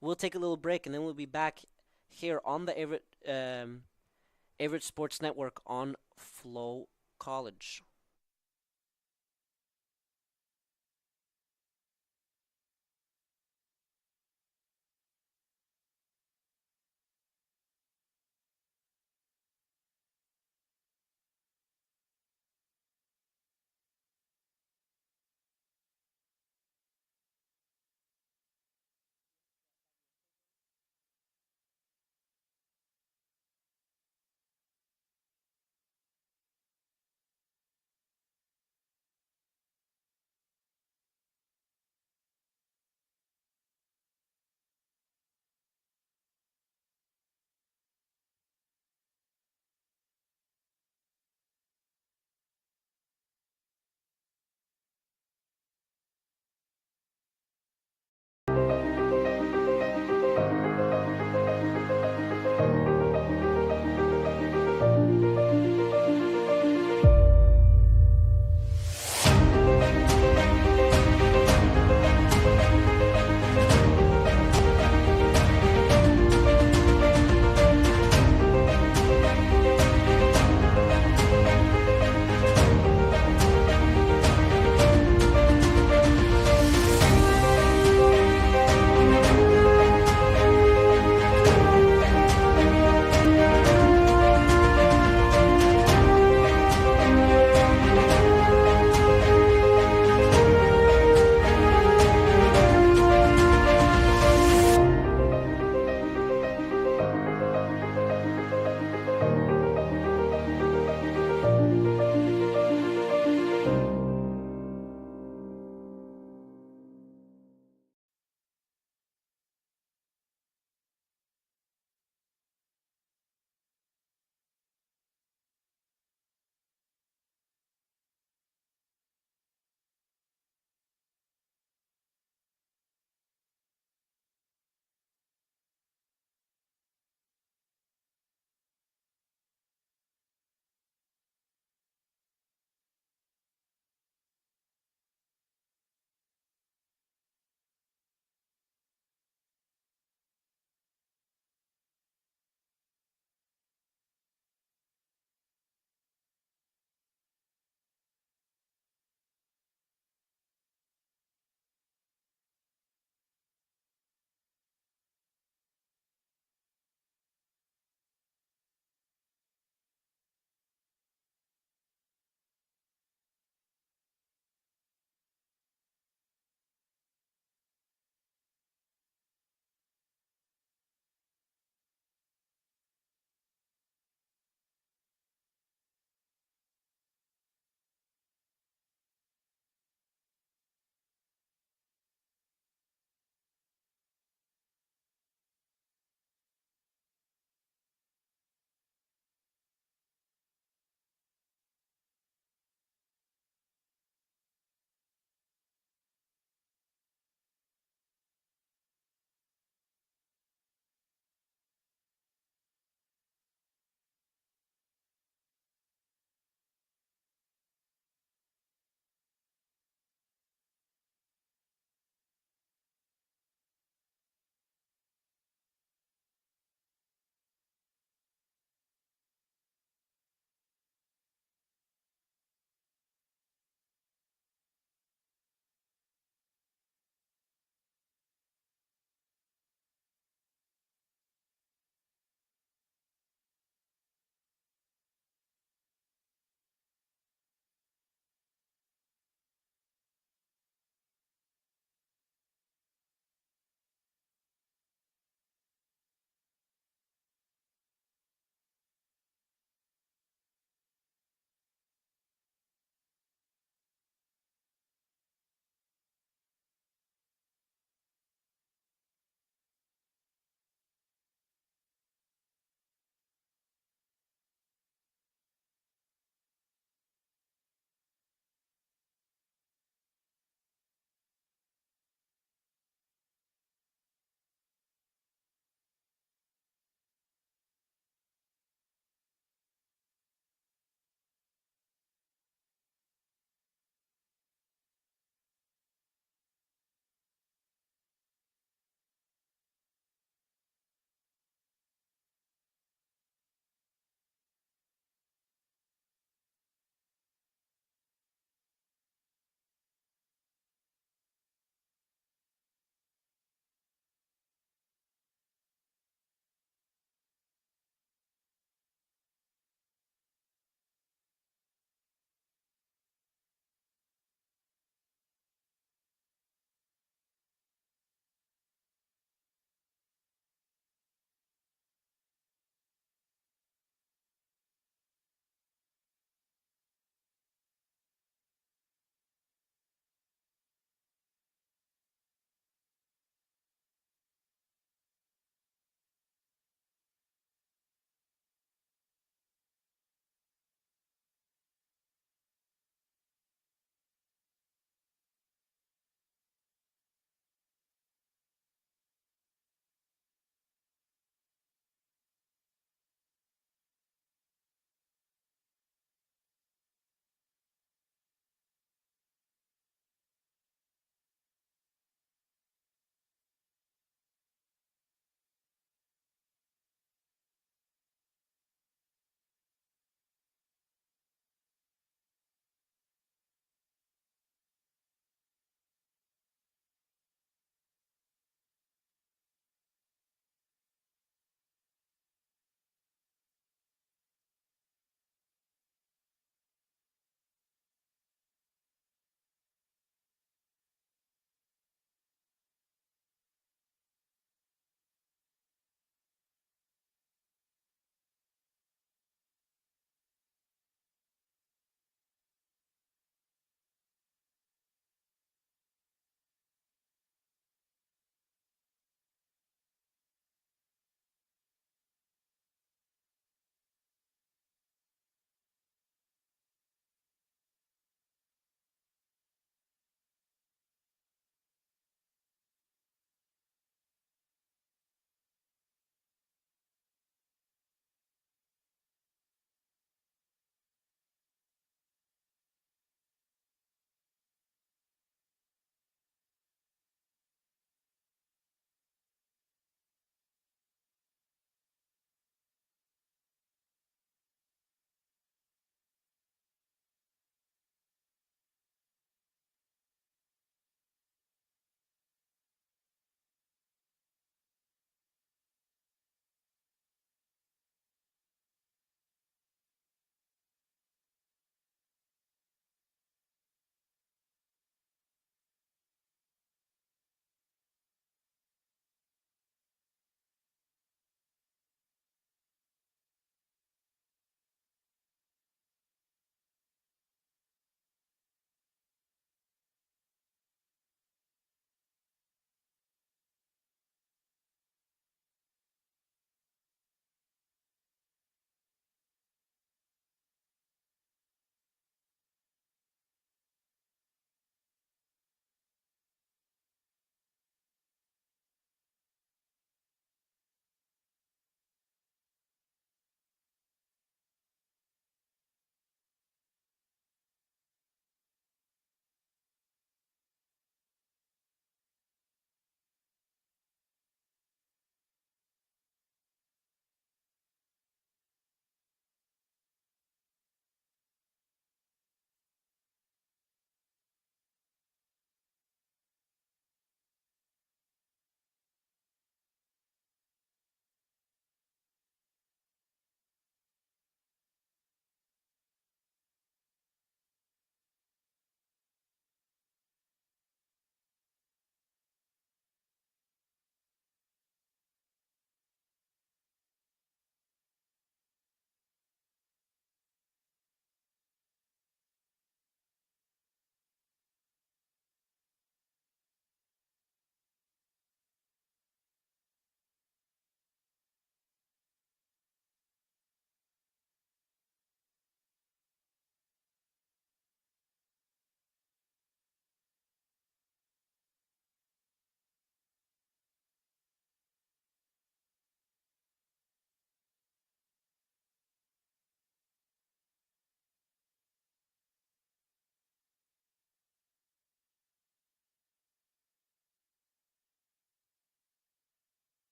We'll take a little break and then we'll be back here on the Averett Sports Network on Flow College.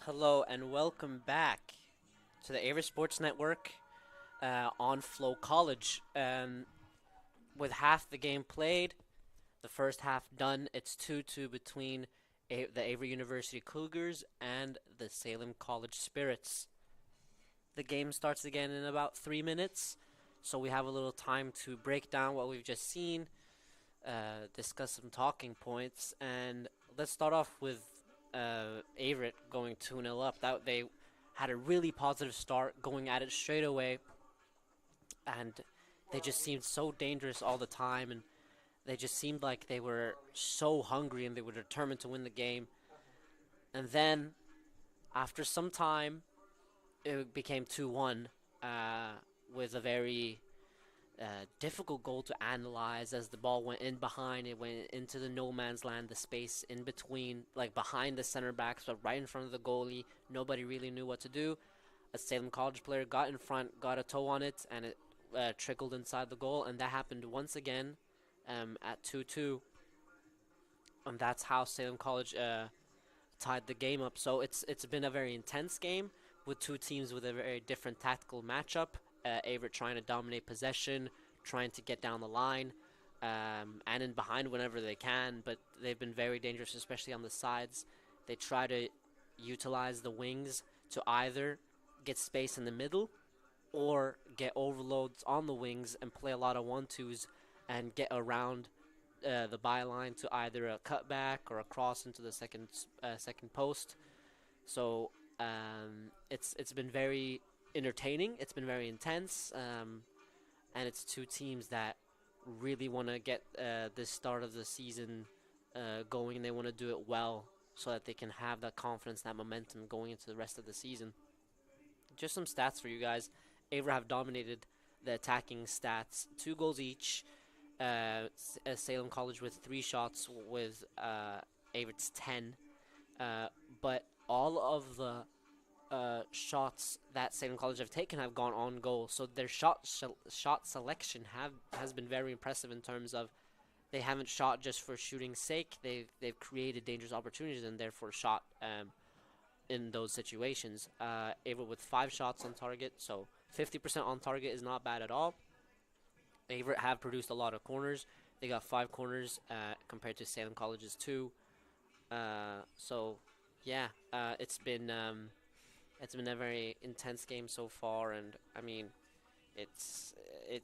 Hello and welcome back to the Averett Sports Network on Flow College. With half the game played, the first half done, it's 2-2 between the Avery University Cougars and the Salem College Spirits. The game starts again in about 3 minutes, so we have a little time to break down what we've just seen, discuss some talking points, and let's start off with Averett going 2-0 up. They had a really positive start, going at it straight away, and they just seemed so dangerous all the time, and they just seemed like they were so hungry and they were determined to win the game. And then, after some time, it became 2-1 with a very difficult goal to analyze as the ball went in behind. It went into the no man's land, the space in between, like behind the center backs, but right in front of the goalie. Nobody really knew what to do. A Salem College player got in front, got a toe on it, and it trickled inside the goal. And that happened once again at 2-2. And that's how Salem College tied the game up. So it's been a very intense game with two teams with a very different tactical matchup. Averett trying to dominate possession, trying to get down the line, and in behind whenever they can, but they've been very dangerous, especially on the sides. They try to utilize the wings to either get space in the middle or get overloads on the wings and play a lot of 1-2s and get around the byline to either a cutback or a cross into the second post. So it's been very entertaining. It's been very intense, and it's two teams that really want to get this start of the season going, and they want to do it well so that they can have that confidence, that momentum going into the rest of the season. Just some stats for you guys. Averett have dominated the attacking stats, 2 goals each. Salem College with 3 shots, with Averett's 10. But all of the shots that Salem College have taken have gone on goal. So their shot selection has been very impressive in terms of they haven't shot just for shooting's sake. They've created dangerous opportunities and therefore shot in those situations. Averett with 5 shots on target, so 50% on target is not bad at all. Averett have produced a lot of corners. They got 5 corners compared to Salem College's 2. So yeah, it's been a very intense game so far, and I mean, it's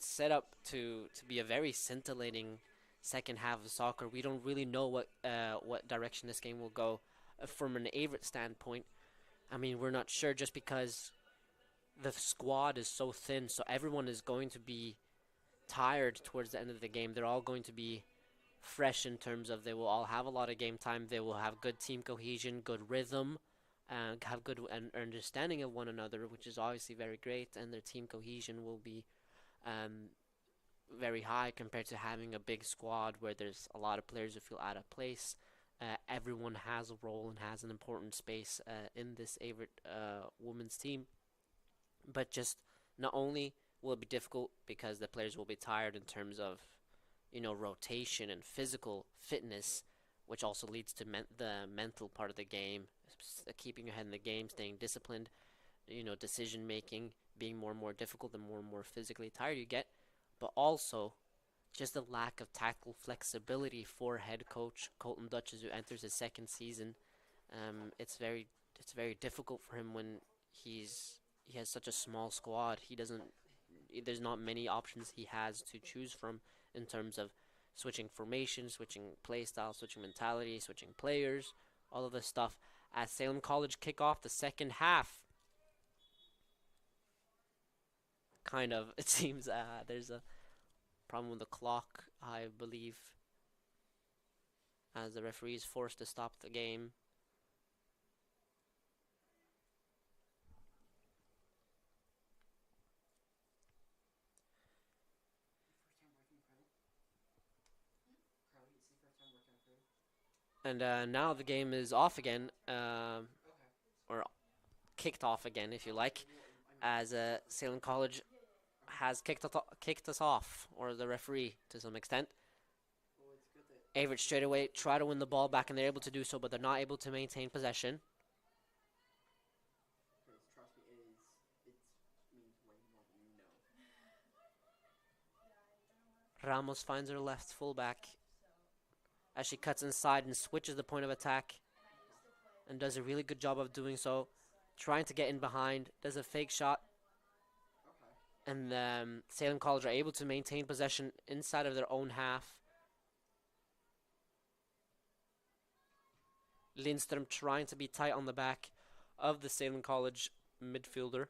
set up to be a very scintillating second half of soccer. We don't really know what direction this game will go from an Averett standpoint. I mean, we're not sure just because the squad is so thin, so everyone is going to be tired towards the end of the game. They're all going to be fresh in terms of they will all have a lot of game time. They will have good team cohesion, good rhythm, and have good understanding of one another, which is obviously very great, and their team cohesion will be very high compared to having a big squad where there's a lot of players who feel out of place. Everyone has a role and has an important space in this Averett women's team. But just not only will it be difficult because the players will be tired in terms of, rotation and physical fitness, which also leads to the mental part of the game, keeping your head in the game, staying disciplined, decision making being more and more difficult the more and more physically tired you get, but also just the lack of tactical flexibility for head coach Colton Dutchess, who enters his second season. It's very difficult for him when he has such a small squad. There's not many options he has to choose from in terms of switching formation, switching play style, switching mentality, switching players, all of this stuff. As Salem College kick off the second half, it seems there's a problem with the clock, I believe, as the referee is forced to stop the game. And now the game is off again, or kicked off again, if you like, as Salem College has kicked us off, or the referee to some extent. Averett straight away try to win the ball back, and they're able to do so, but they're not able to maintain possession. Ramos finds her left fullback as she cuts inside and switches the point of attack and does a really good job of doing so. Trying to get in behind, does a fake shot. And Salem College are able to maintain possession inside of their own half. Lindstrom trying to be tight on the back of the Salem College midfielder.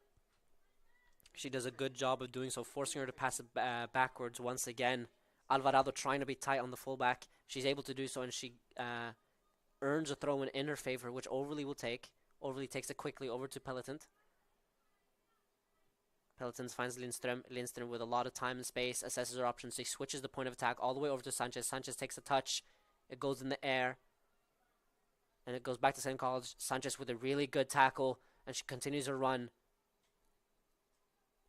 She does a good job of doing so, forcing her to pass it backwards once again. Alvarado trying to be tight on the fullback. She's able to do so, and she earns a throw in her favor, which Overly will take. Overly takes it quickly over to Pelletant. Pelletant finds Lindstrom. Lindstrom with a lot of time and space, assesses her options. She switches the point of attack all the way over to Sanchez. Sanchez takes a touch. It goes in the air. And it goes back to Salem College. Sanchez with a really good tackle, and she continues her run.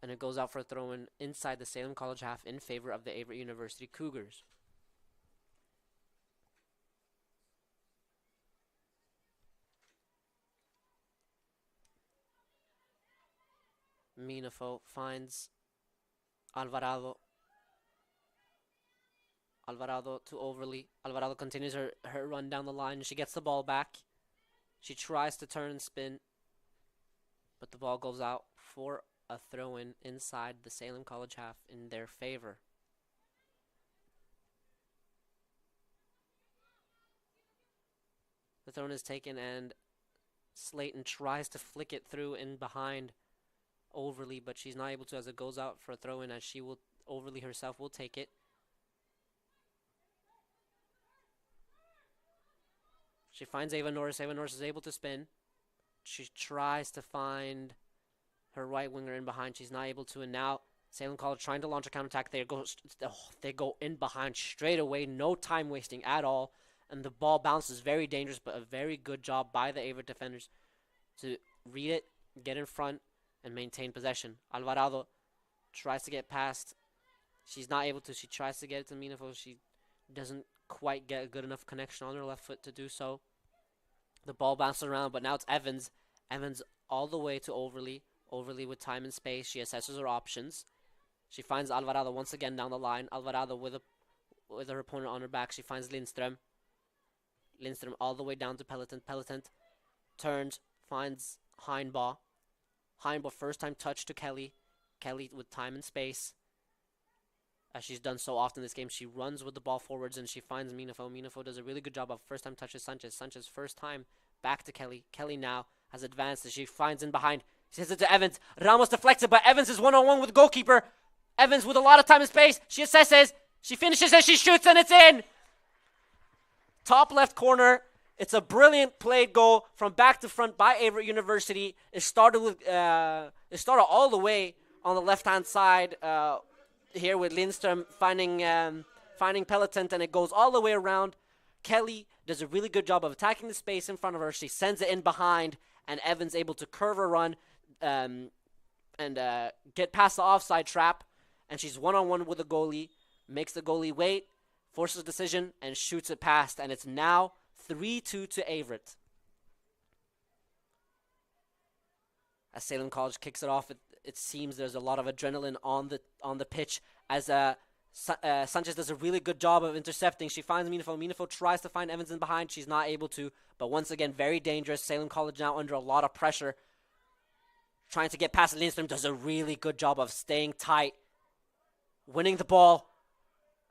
And it goes out for a throw-in inside the Salem College half in favor of the Averett University Cougars. Minafo finds Alvarado. Alvarado to Overly. Alvarado continues her run down the line. She gets the ball back. She tries to turn and spin, but the ball goes out for a throw-in inside the Salem College half in their favor. The throw-in is taken, and Slayton tries to flick it through in behind Overly, but she's not able to as it goes out for a throw-in, as Overly herself will take it. She finds Ava Norris. Ava Norris is able to spin. She tries to find her right winger in behind. She's not able to, and now Salem College trying to launch a counterattack. They go in behind straight away, no time wasting at all, and the ball bounces. Very dangerous, but a very good job by the Averett defenders to read it, get in front, and maintain possession. Alvarado tries to get past. She's not able to. She tries to get it to Minafo. She doesn't quite get a good enough connection on her left foot to do so. The ball bounces around, but now it's Evans. Evans all the way to Overly. Overly with time and space. She assesses her options. She finds Alvarado once again down the line. Alvarado with her opponent on her back. She finds Lindstrom. Lindstrom all the way down to Pelletant. Pelletant turns, finds Heinbaugh. Heinbaugh first time touch to Kelly. Kelly with time and space. As she's done so often this game, she runs with the ball forwards and she finds Minafo. Minafo does a really good job of first time touches Sanchez. Sanchez first time back to Kelly. Kelly now has advanced as she finds in behind. She sends it to Evans. Ramos deflects it, but Evans is one-on-one with the goalkeeper. Evans with a lot of time and space. She assesses. She finishes and she shoots, and it's in. Top left corner. It's a brilliant played goal from back to front by Averett University. It started all the way on the left-hand side here with Lindstrom finding Pelletant, and it goes all the way around. Kelly does a really good job of attacking the space in front of her. She sends it in behind, and Evans able to curve her run and get past the offside trap, and she's one-on-one with the goalie, makes the goalie wait, forces a decision, and shoots it past, and it's now 3-2 to Averett. As Salem College kicks it off, it seems there's a lot of adrenaline on the pitch as Sanchez does a really good job of intercepting. She finds Minafo. Minafo tries to find Evans in behind. She's not able to, but once again, very dangerous. Salem College now under a lot of pressure. Trying to get past Lindstrom, does a really good job of staying tight, winning the ball,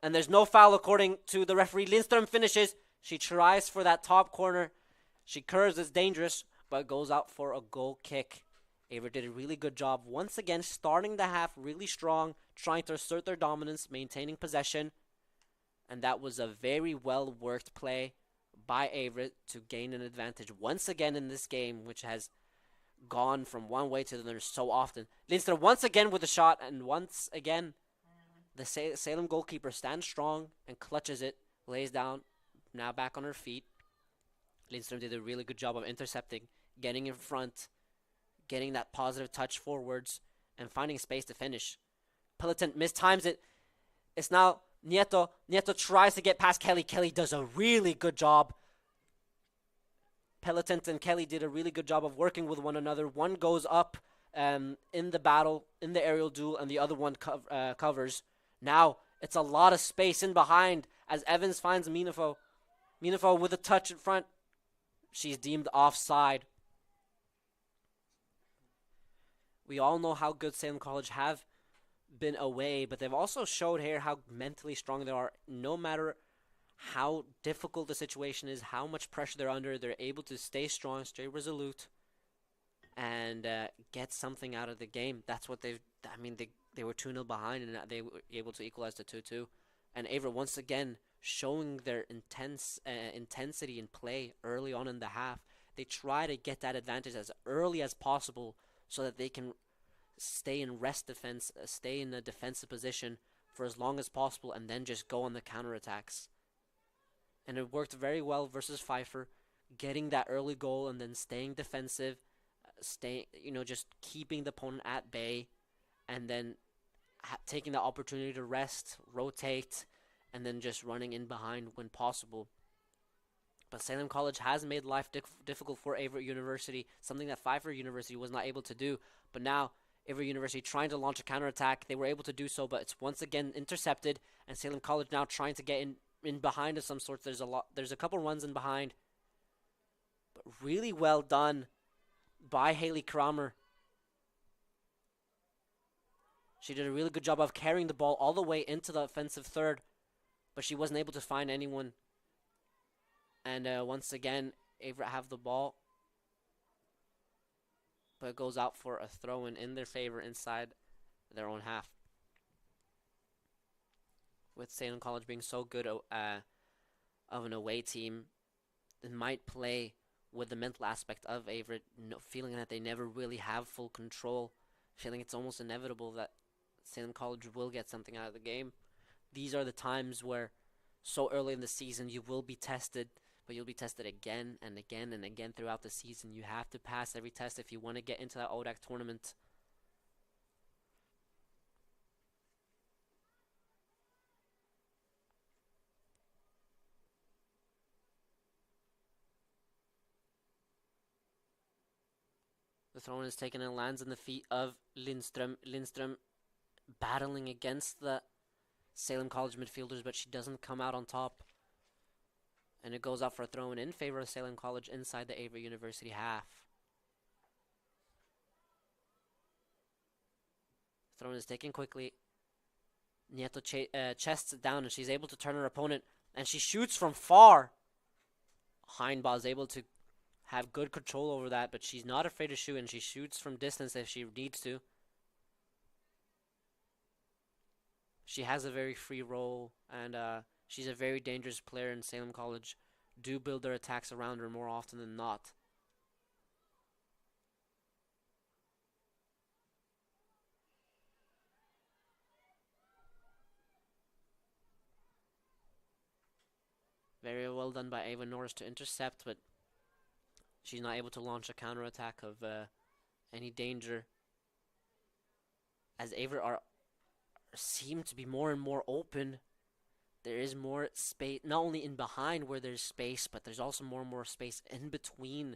and there's no foul according to the referee. Lindstrom finishes. She tries for that top corner. She curves, it's dangerous, but goes out for a goal kick. Averett did a really good job once again, starting the half really strong, trying to assert their dominance, maintaining possession, and that was a very well worked play by Averett to gain an advantage once again in this game, which has gone from one way to the other so often. Lindstrom once again with a shot, and once again the Salem goalkeeper stands strong and clutches it, lays down, now back on her feet. Lindstrom did a really good job of intercepting, getting in front, getting that positive touch forwards, and finding space to finish. Pelletant mistimes it. It's now Nieto. Nieto tries to get past Kelly. Kelly does a really good job. Pelletant and Kelly did a really good job of working with one another. One goes up in the battle, in the aerial duel, and the other one covers. Now It's a lot of space in behind as Evans finds Minafo. Minafo with a touch in front. She's deemed offside. We all know how good Salem College have been away, but they've also showed here how mentally strong they are. No matter how difficult the situation is, how much pressure they're under, they're able to stay strong, stay resolute, and get something out of the game. That's what they've. I mean, they were 2-0 behind, and they were able to equalize to 2-2. And Averett once again showing their intensity in play early on in the half. They try to get that advantage as early as possible so that they can stay in rest defense, stay in a defensive position for as long as possible, and then just go on the counterattacks. And it worked very well versus Pfeiffer, getting that early goal and then staying defensive, just keeping the opponent at bay, and then taking the opportunity to rest, rotate, and then just running in behind when possible. But Salem College has made life difficult for Averett University, something that Pfeiffer University was not able to do. But now, Averett University trying to launch a counterattack. They were able to do so, but it's once again intercepted, and Salem College now trying to get in behind of some sort. There's a couple runs in behind. But really well done by Haley Kramer. She did a really good job of carrying the ball all the way into the offensive third, but she wasn't able to find anyone. And once again, Averett have the ball, but it goes out for a throw-in in their favor inside their own half. With Salem College being so good of an away team, it might play with the mental aspect of Averett, feeling that they never really have full control, feeling it's almost inevitable that Salem College will get something out of the game. These are the times where so early in the season you will be tested, but you'll be tested again and again and again throughout the season. You have to pass every test if you want to get into that ODAC tournament. The throw-in is taken and lands in the feet of Lindström. Lindström battling against the Salem College midfielders, but she doesn't come out on top. And it goes out for a throw-in in favor of Salem College inside the Averett University half. Throw-in is taken quickly. Nieto chests it down, and she's able to turn her opponent, and she shoots from far. Heinbaugh is able to have good control over that, but she's not afraid to shoot, and she shoots from distance if she needs to. She has a very free role, and she's a very dangerous player, and Salem College do build their attacks around her more often than not. Very well done by Ava Norris to intercept, but she's not able to launch a counterattack of any danger. As Averett seem to be more and more open. There is more space, not only in behind where there's space, but there's also more and more space in between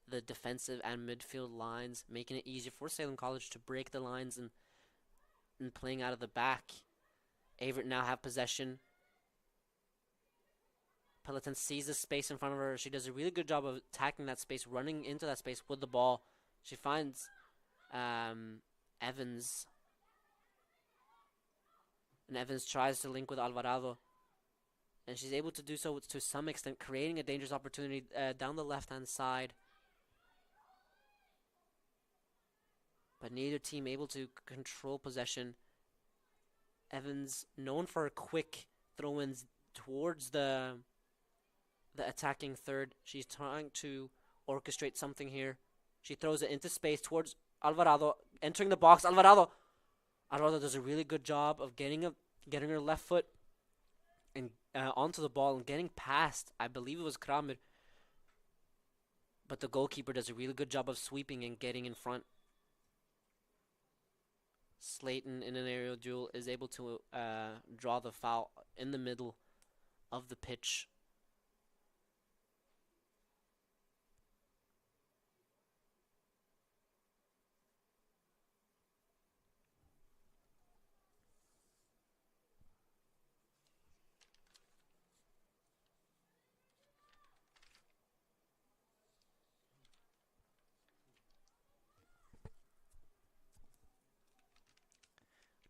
the defensive and midfield lines, making it easier for Salem College to break the lines and playing out of the back. Averett now have possession. Peloton sees the space in front of her. She does a really good job of attacking that space, running into that space with the ball. She finds Evans. And Evans tries to link with Alvarado. And she's able to do so to some extent, creating a dangerous opportunity down the left-hand side. But neither team able to control possession. Evans, known for her quick throw-ins towards the attacking third. She's trying to orchestrate something here. She throws it into space towards Alvarado, entering the box. Alvarado does a really good job of getting her left foot and onto the ball and getting past, I believe it was Kramer. But the goalkeeper does a really good job of sweeping and getting in front. Slayton, in an aerial duel, is able to draw the foul in the middle of the pitch.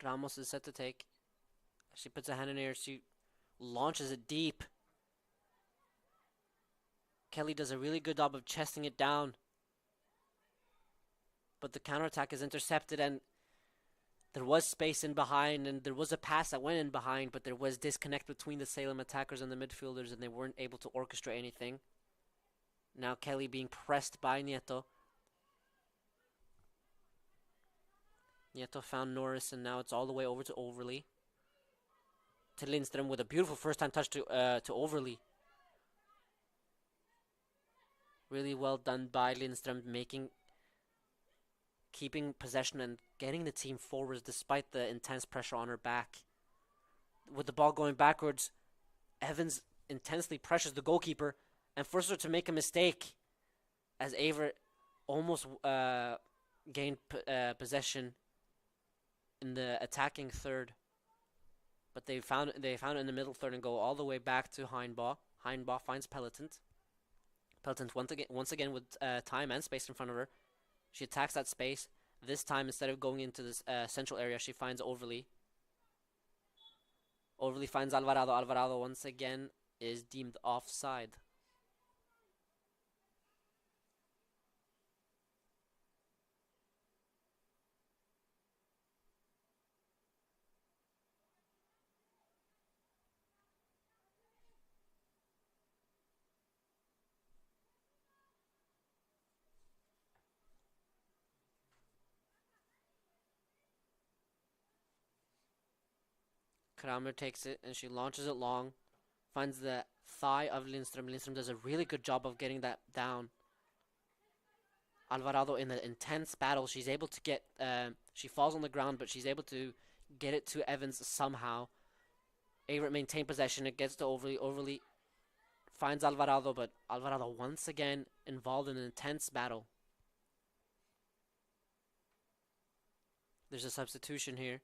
Ramos is set to take. She puts a hand in the air. She launches it deep. Kelly does a really good job of chesting it down. But the counterattack is intercepted, and there was space in behind, and there was a pass that went in behind, but there was disconnect between the Salem attackers and the midfielders, and they weren't able to orchestrate anything. Now Kelly being pressed by Nieto. Nieto found Norris, and now it's all the way over to Overly. To Lindström with a beautiful first-time touch to Overly. Really well done by Lindström, keeping possession and getting the team forwards despite the intense pressure on her back. With the ball going backwards, Evans intensely pressures the goalkeeper and forces her to make a mistake as Averett almost gained possession in the attacking third. But they found it in the middle third and go all the way back to Heinbaugh. Heinbaugh finds Pelletant. Pelletant once again with time and space in front of her. She attacks that space. This time, instead of going into this central area, she finds Overly. Overly finds Alvarado. Alvarado once again is deemed offside. Kramer takes it and she launches it long. Finds the thigh of Lindström. Lindström does a really good job of getting that down. Alvarado in the intense battle. She's able to get... she falls on the ground, but she's able to get it to Evans somehow. Averett maintains possession. It gets to Overly. Overly finds Alvarado, but Alvarado once again involved in an intense battle. There's a substitution here.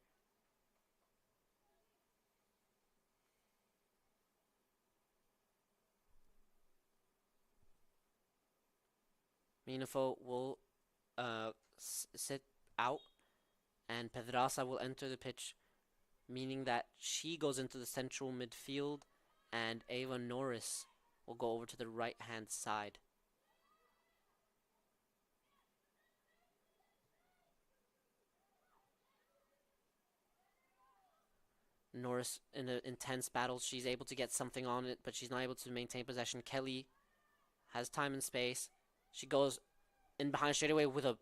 Minafo will sit out, and Pedraza will enter the pitch, meaning that she goes into the central midfield, and Ava Norris will go over to the right-hand side. Norris in an intense battle. She's able to get something on it, but she's not able to maintain possession. Kelly has time and space. She goes in behind straight away with a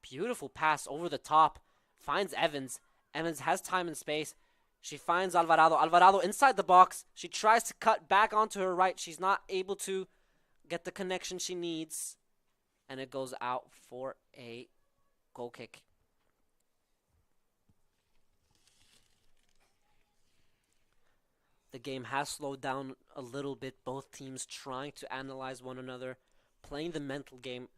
beautiful pass over the top. Finds Evans. Evans has time and space. She finds Alvarado. Alvarado inside the box. She tries to cut back onto her right. She's not able to get the connection she needs. And it goes out for a goal kick. The game has slowed down a little bit. Both teams trying to analyze one another, playing the mental game.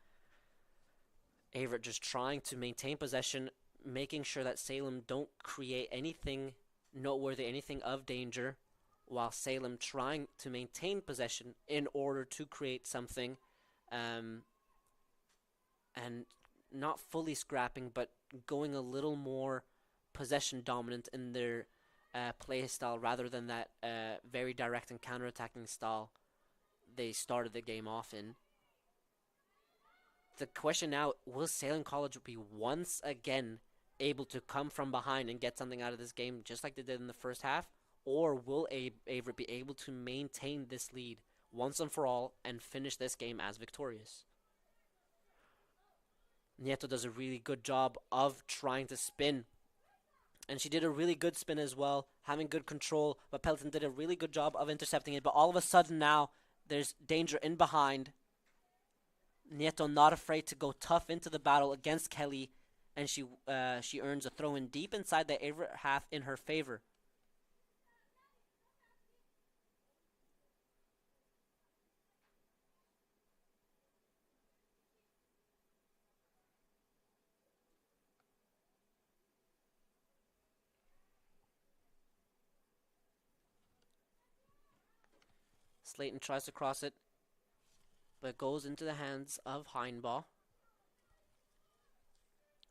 Averett just trying to maintain possession, making sure that Salem don't create anything noteworthy, anything of danger, while Salem trying to maintain possession in order to create something, and not fully scrapping, but going a little more possession dominant in their play style rather than that very direct and counter-attacking style they started the game off in. The question now, will Salem College be once again able to come from behind and get something out of this game just like they did in the first half? Or will Averett be able to maintain this lead once and for all and finish this game as victorious? Nieto does a really good job of trying to spin. And she did a really good spin as well, having good control. But Pelton did a really good job of intercepting it. But all of a sudden now, there's danger in behind. Nieto not afraid to go tough into the battle against Kelly. And she earns a throw-in deep inside the Averett half in her favor. Slayton tries to cross it, but goes into the hands of Heinbaugh.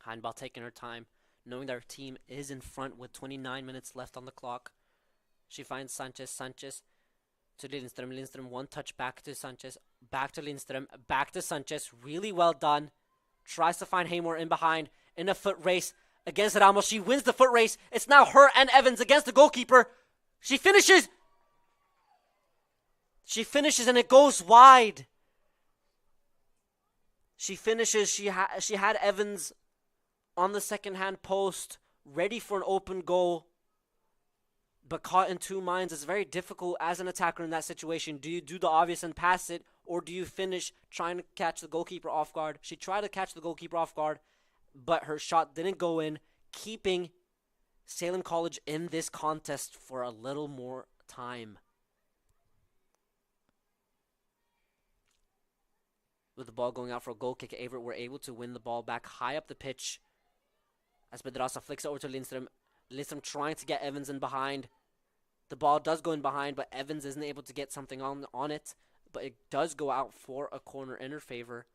Heinbaugh taking her time. knowing that her team is in front with 29 minutes left on the clock. She finds Sanchez. Sanchez to Lindström. Lindström, one touch back to Sanchez. Back to Lindström. Back to Sanchez. Really well done. Tries to find Haymore in behind. In a foot race against Ramos. She wins the foot race. It's now her and Evans against the goalkeeper. She finishes. She finishes and it goes wide. She finishes. She had Evans on the second-hand post, ready for an open goal, but caught in two minds. It's very difficult as an attacker in that situation. Do you do the obvious and pass it, or do you finish trying to catch the goalkeeper off guard? She tried to catch the goalkeeper off guard, but her shot didn't go in, keeping Salem College in this contest for a little more time. With the ball going out for a goal kick, Averett were able to win the ball back high up the pitch as Pedraza flicks it over to Lindström. Lindström trying to get Evans in behind. The ball does go in behind, but Evans isn't able to get something on it. But it does go out for a corner in her favor.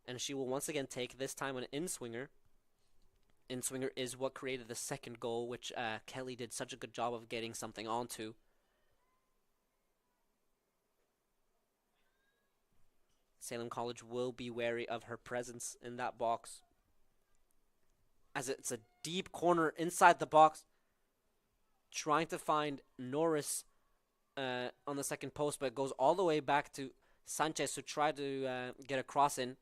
And she will once again take, this time an in-swinger. In-swinger is what created the second goal, which Kelly did such a good job of getting something onto. Salem College will be wary of her presence in that box, as it's a deep corner inside the box, trying to find Norris on the second post, but it goes all the way back to Sanchez, who tried to get a cross in.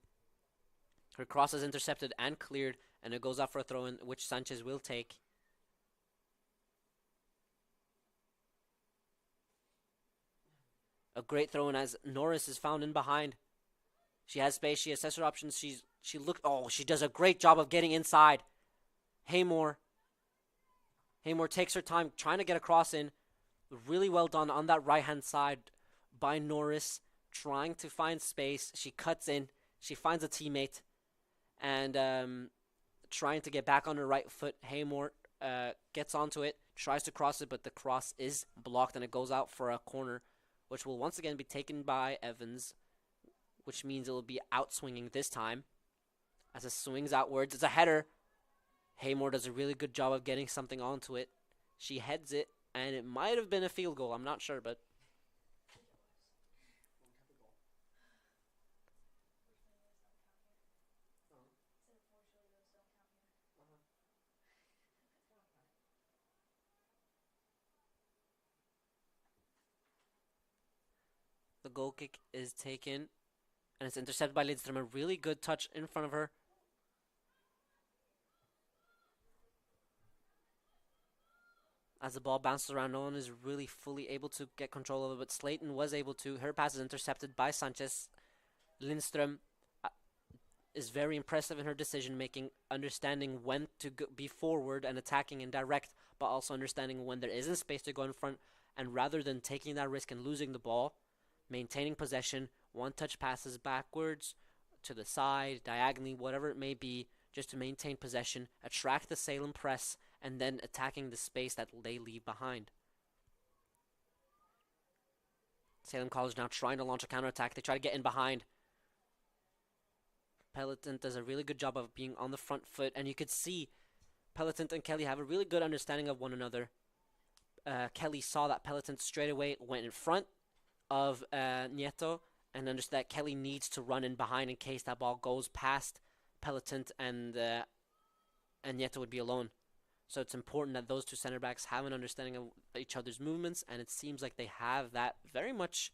Her cross is intercepted and cleared, and it goes out for a throw-in, which Sanchez will take. A great throw-in as Norris is found in behind. She has space. She has her options. She does a great job of getting inside. Haymore takes her time trying to get a cross in. Really well done on that right-hand side by Norris, trying to find space. She cuts in. She finds a teammate and trying to get back on her right foot. Haymore gets onto it, tries to cross it, but the cross is blocked and it goes out for a corner, which will once again be taken by Evans, which means it will be outswinging this time. As it swings outwards, it's a header. Haymore does a really good job of getting something onto it. She heads it, and it might have been a field goal. I'm not sure, but the goal kick is taken, and it's intercepted by Lindström. A really good touch in front of her. As the ball bounces around, no one is really fully able to get control of it, but Slayton was able to. Her pass is intercepted by Sanchez. Lindström is very impressive in her decision-making, understanding when to be forward and attacking and direct, but also understanding when there isn't space to go in front, and rather than taking that risk and losing the ball, maintaining possession, one-touch passes backwards, to the side, diagonally, whatever it may be, just to maintain possession, attract the Salem press, and then attacking the space that they leave behind. Salem College now trying to launch a counterattack. They try to get in behind. Peloton does a really good job of being on the front foot, and you could see Peloton and Kelly have a really good understanding of one another. Kelly saw that Peloton straight away went in front of Nieto, and understood that Kelly needs to run in behind in case that ball goes past Peloton and Nieto would be alone. So it's important that those two center backs have an understanding of each other's movements, and it seems like they have that very much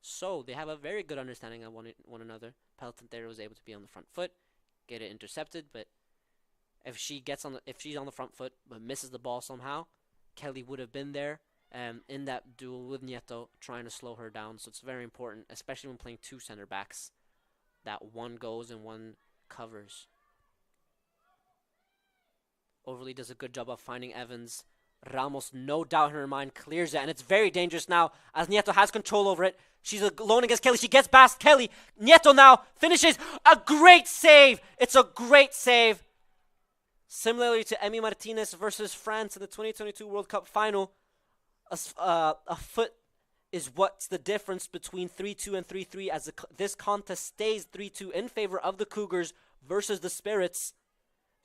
so. They have a very good understanding of one another. Peloton there was able to be on the front foot, get it intercepted, but if she's on the front foot but misses the ball somehow, Kelly would have been there in that duel with Nieto, trying to slow her down. So it's very important, especially when playing two center backs, that one goes and one covers. Overly does a good job of finding Evans. Ramos, no doubt in her mind, clears it, and it's very dangerous now as Nieto has control over it. She's alone against Kelly. She gets past Kelly. Nieto now finishes. A great save. It's a great save. Similarly to Emi Martinez versus France in the 2022 World Cup final, a foot is what's the difference between 3-2 and 3-3 as this contest stays 3-2 in favor of the Cougars versus the Spirits.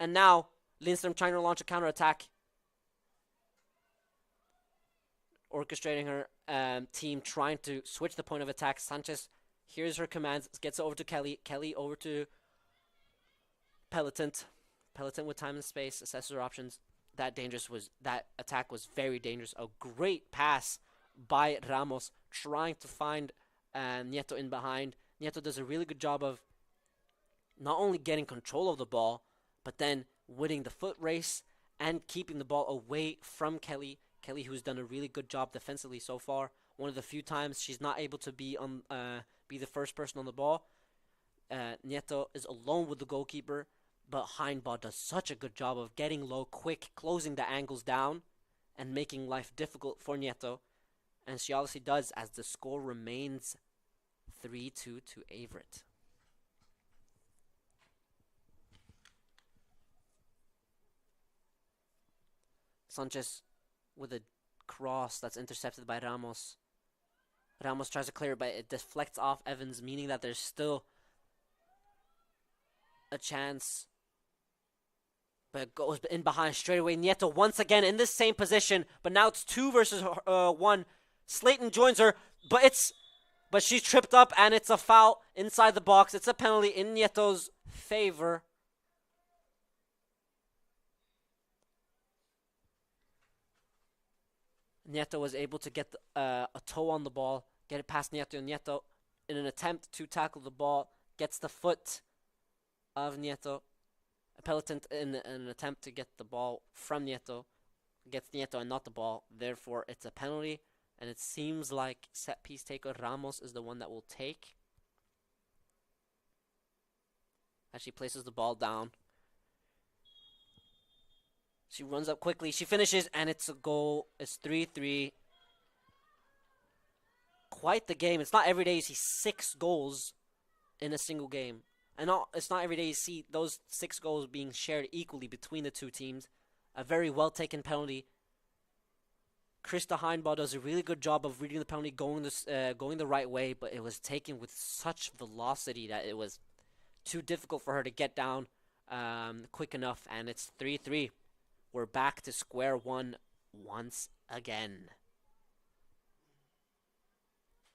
And now Lindstrom trying to launch a counterattack. Orchestrating her team, trying to switch the point of attack. Sanchez hears her commands, gets it over to Kelly. Kelly over to Peloton. Peloton with time and space, assesses her options. That attack was very dangerous. A great pass by Ramos, trying to find Nieto in behind. Nieto does a really good job of not only getting control of the ball, but then winning the foot race and keeping the ball away from Kelly. Kelly, who's done a really good job defensively so far. One of the few times she's not able to be the first person on the ball. Nieto is alone with the goalkeeper, but Heinbaugh does such a good job of getting low quick, closing the angles down, and making life difficult for Nieto. And she obviously does, as the score remains 3-2 to Averett. Sanchez with a cross that's intercepted by Ramos. Ramos tries to clear it, but it deflects off Evans, meaning that there's still a chance. But it goes in behind straight away. Nieto once again in this same position, but now it's 2 versus 1. Slayton joins her, but she's tripped up, and it's a foul inside the box. It's a penalty in Nieto's favor. Nieto was able to get a toe on the ball, get it past Nieto. Nieto, in an attempt to tackle the ball, gets the foot of Nieto. Peloton, in an attempt to get the ball from Nieto, gets Nieto and not the ball. Therefore, it's a penalty, and it seems like set piece taker Ramos is the one that will take. As she places the ball down. She runs up quickly. She finishes, and it's a goal. It's 3-3. Quite the game. It's not every day you see 6 goals in a single game. And it's not every day you see those 6 goals being shared equally between the two teams. A very well-taken penalty. Krista Heinbaugh does a really good job of reading the penalty, going the right way, but it was taken with such velocity that it was too difficult for her to get down quick enough, and it's 3-3. We're back to square one once again.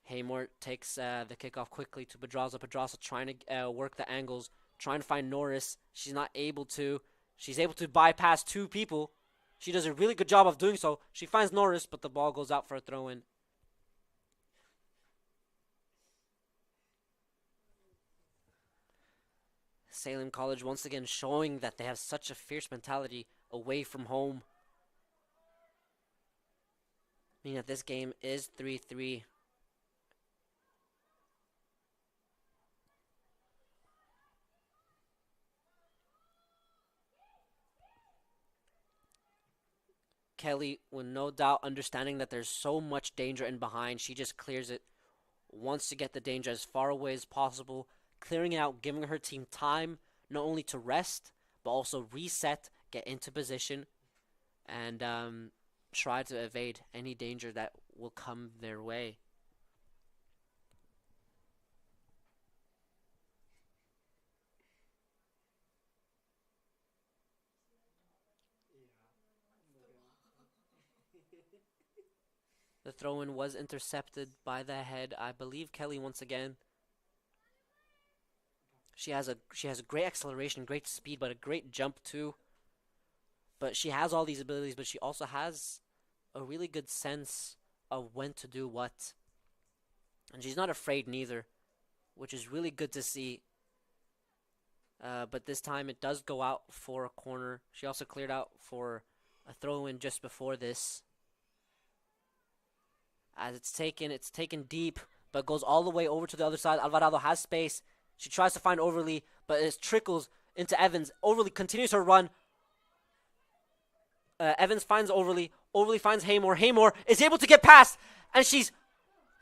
Haymore takes the kickoff quickly to Pedraza. Pedraza trying to work the angles, trying to find Norris. She's not able to. She's able to bypass 2 people. She does a really good job of doing so. She finds Norris, but the ball goes out for a throw-in. Salem College once again showing that they have such a fierce mentality away from home. Meaning that this game is 3-3. Kelly, with no doubt understanding that there's so much danger in behind, she just clears it. Wants to get the danger as far away as possible. Clearing it out, giving her team time not only to rest, but also reset, get into position, and try to evade any danger that will come their way. The throw-in was intercepted by the head. I believe Kelly once again. She has a great acceleration, great speed, but a great jump too. But she has all these abilities, but she also has a really good sense of when to do what. And she's not afraid neither, which is really good to see. But this time it does go out for a corner. She also cleared out for a throw-in just before this. As it's taken deep, but goes all the way over to the other side. Alvarado has space. She tries to find Overly, but it trickles into Evans. Overly continues her run. Evans finds Overly. Overly finds Haymore. Haymore is able to get past, and she's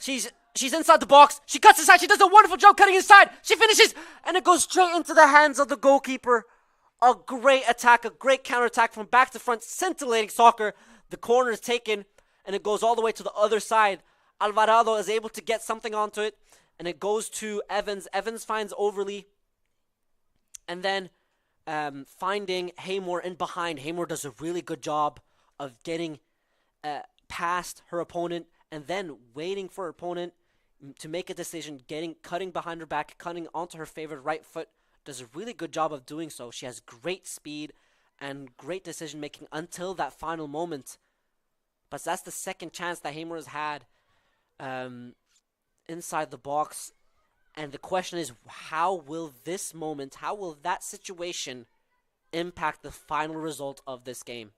inside the box. She cuts inside. She does a wonderful job cutting inside. She finishes, and it goes straight into the hands of the goalkeeper. A great attack, a great counterattack from back to front. Scintillating soccer. The corner is taken, and it goes all the way to the other side. Alvarado is able to get something onto it, and it goes to Evans. Evans finds Overly, and then finding Haymore in behind. Haymore does a really good job of getting past her opponent and then waiting for her opponent to make a decision, cutting behind her back, cutting onto her favored right foot. Does a really good job of doing so. She has great speed and great decision making until that final moment. But that's the second chance that Haymore has had inside the box. And the question is, how will that situation impact the final result of this game?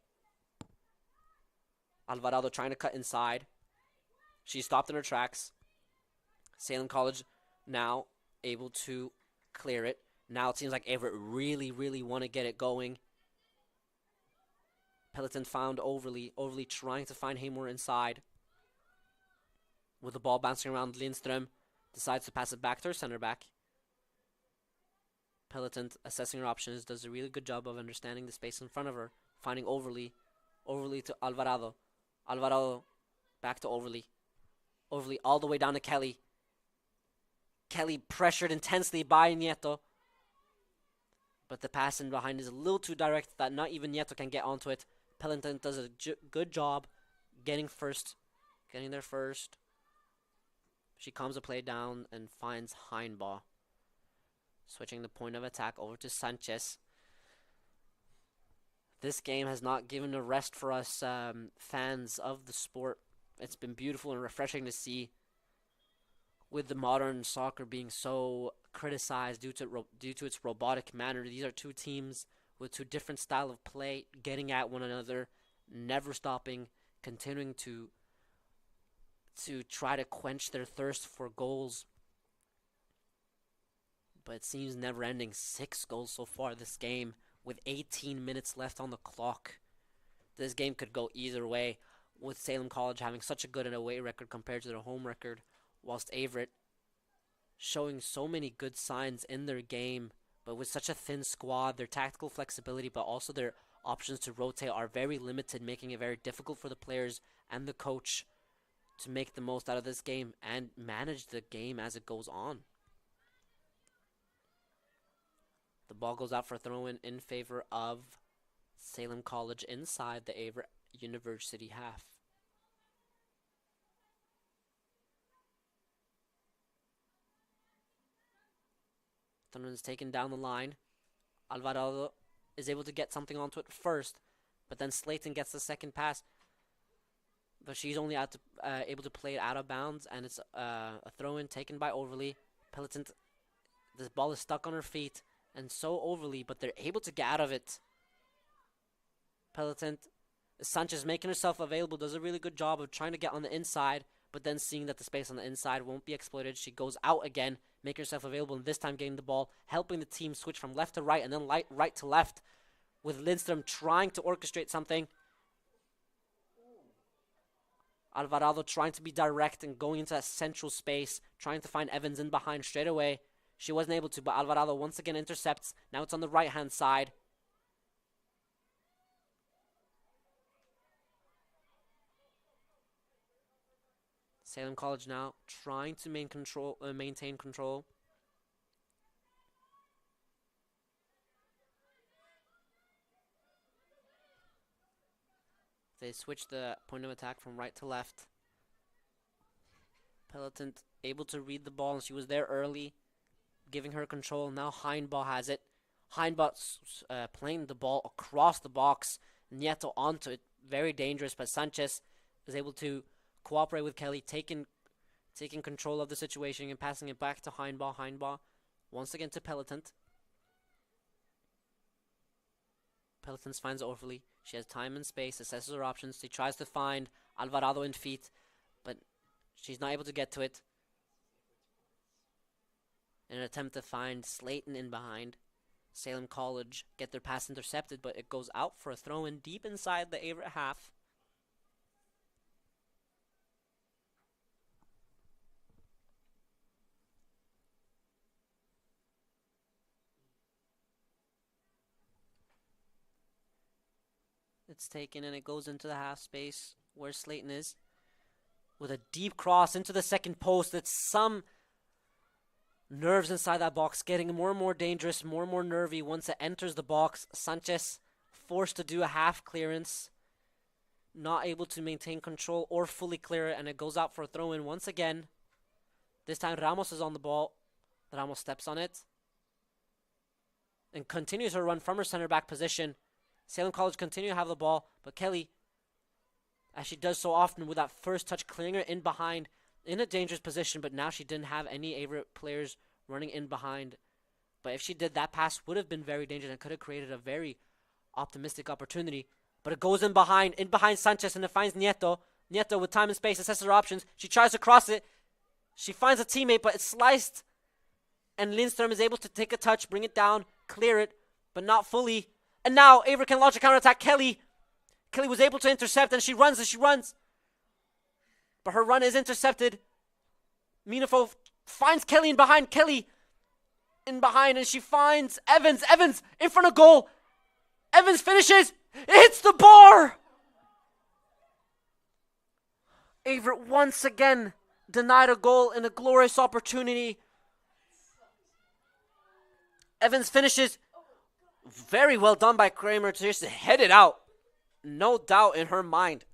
Alvarado trying to cut inside. She stopped in her tracks. Salem College now able to clear it. Now it seems like Averett really, really want to get it going. Peloton found Overly trying to find Haymore inside. With the ball bouncing around, Lindström decides to pass it back to her center back. Peloton assessing her options, does a really good job of understanding the space in front of her, finding Overly to Alvarado. Alvarado back to Overly all the way down to Kelly. Kelly pressured intensely by Nieto. But the pass in behind is a little too direct that not even Nieto can get onto it. Peloton does a good job getting there first. She calms the play down and finds Heinbaugh. Switching the point of attack over to Sanchez. This game has not given a rest for us fans of the sport. It's been beautiful and refreshing to see, with the modern soccer being so criticized due to its robotic manner. These are two teams with two different style of play, getting at one another, never stopping, continuing to try to quench their thirst for goals. But it seems never ending. 6 goals so far this game, with 18 minutes left on the clock. This game could go either way, with Salem College having such a good away record compared to their home record, whilst Averett showing so many good signs in their game, but with such a thin squad, their tactical flexibility, but also their options to rotate are very limited, making it very difficult for the players and the coach to make the most out of this game and manage the game as it goes on. The ball goes out for a throw-in in favor of Salem College inside the Averett University half. Thunderman is taken down the line. Alvarado is able to get something onto it first, but then Slayton gets the second pass. But she's only able to play it out of bounds, and it's a throw-in taken by Overly. Peloton, this ball is stuck on her feet, and so Overly, but they're able to get out of it. Peloton, Sanchez making herself available, does a really good job of trying to get on the inside, but then seeing that the space on the inside won't be exploited, she goes out again, making herself available, and this time getting the ball, helping the team switch from left to right, and then right to left, with Lindström trying to orchestrate something. Alvarado trying to be direct and going into that central space, trying to find Evans in behind straight away. She wasn't able to, but Alvarado once again intercepts. Now it's on the right-hand side. Salem College now trying to maintain control. They switch the point of attack from right to left. Peloton able to read the ball, and she was there early, giving her control. Now Heinbaugh has it. Heinbaugh playing the ball across the box. Nieto onto it. Very dangerous, but Sanchez is able to cooperate with Kelly, taking control of the situation and passing it back to Heinbaugh. Heinbaugh once again to Peloton. Peloton finds Overly. She has time and space, assesses her options. She tries to find Alvarado in feet, but she's not able to get to it. In an attempt to find Slayton in behind, Salem College get their pass intercepted, but it goes out for a throw-in deep inside the Averett half. It's taken and it goes into the half space where Slayton is, with a deep cross into the second post. It's some Nerves inside that box, getting more and more dangerous, more and more nervy once it enters the box. Sanchez forced to do a half clearance, not able to maintain control or fully clear it, and it goes out for a throw-in once again. This time Ramos is on the ball. Ramos steps on it and continues her run from her center back position. Salem College continue to have the ball, but Kelly, as she does so often with that first touch, clearing her in behind in a dangerous position, but now she didn't have any Averett players running in behind. But if she did, that pass would have been very dangerous and could have created a very optimistic opportunity. But it goes in behind Sanchez, and it finds Nieto. Nieto with time and space assesses her options. She tries to cross it. She finds a teammate, but it's sliced. And Lindström is able to take a touch, bring it down, clear it, but not fully. And now Averett can launch a counterattack. Kelly was able to intercept, and she runs. But her run is intercepted. Minafo finds Kelly in behind. And she finds Evans. Evans in front of goal. Evans finishes. It hits the bar. Averett once again denied a goal in a glorious opportunity. Evans finishes. Very well done by Kramer to just head it out. No doubt in her mind.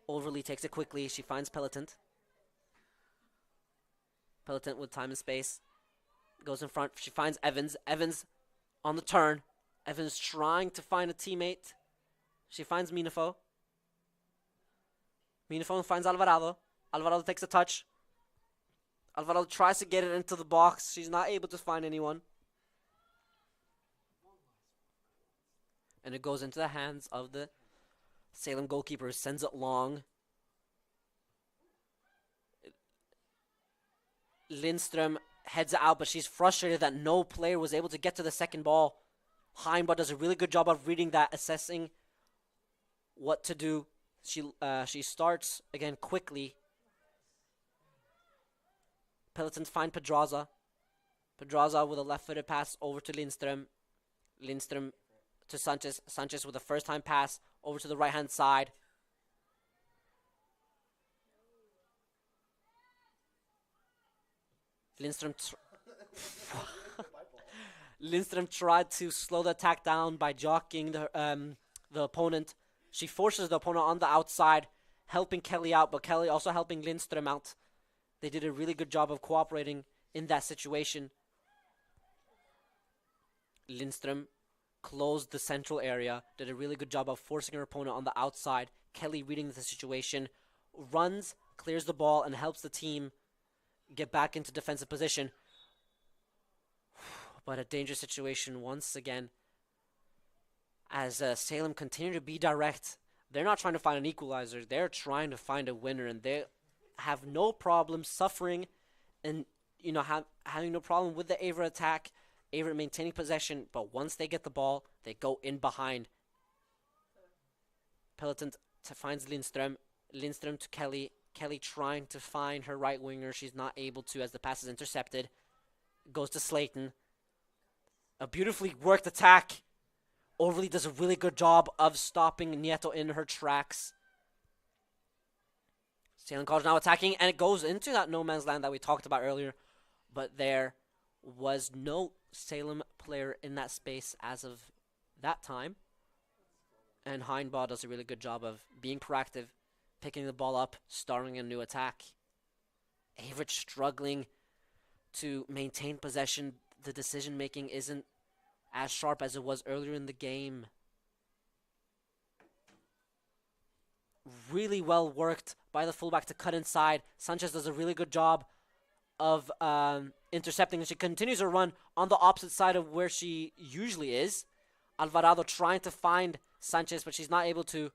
Overly takes it quickly. She finds Pelletant. Pelletant with time and space. Goes in front. She finds Evans. Evans on the turn. Evans trying to find a teammate. She finds Minafo. Minafo finds Alvarado. Alvarado takes a touch. Alvarado tries to get it into the box. She's not able to find anyone. And it goes into the hands of the Salem goalkeeper. Sends it long. Lindström heads it out, but she's frustrated that no player was able to get to the second ball. Heinbach does a really good job of reading that, assessing what to do. She starts again quickly. Pelletant find Pedraza. Pedraza with a left-footed pass over to Lindström. Lindström to Sanchez. Sanchez with a first-time pass over to the right-hand side. Lindström tried to slow the attack down by jockeying the opponent. She forces the opponent on the outside, helping Kelly out, but Kelly also helping Lindström out. They did a really good job of cooperating in that situation. Lindström closed the central area, did a really good job of forcing her opponent on the outside. Kelly reading the situation, runs, clears the ball, and helps the team get back into defensive position. But a dangerous situation once again. As Salem continue to be direct, they're not trying to find an equalizer. They're trying to find a winner, and they have no problem suffering and having no problem with the Averett attack. Averett maintaining possession, but once they get the ball, they go in behind. Pelletant finds Lindström. Lindström to Kelly. Kelly trying to find her right winger. She's not able to as the pass is intercepted. Goes to Slayton. A beautifully worked attack. Overly does a really good job of stopping Nieto in her tracks. Salem College now attacking, and it goes into that no man's land that we talked about earlier. But there was no Salem player in that space as of that time. And Heinbach does a really good job of being proactive, picking the ball up, starting a new attack. Averett struggling to maintain possession. The decision-making isn't as sharp as it was earlier in the game. Really well worked by the fullback to cut inside. Sanchez does a really good job of intercepting, and she continues her run on the opposite side of where she usually is. Alvarado trying to find Sanchez, but she's not able to.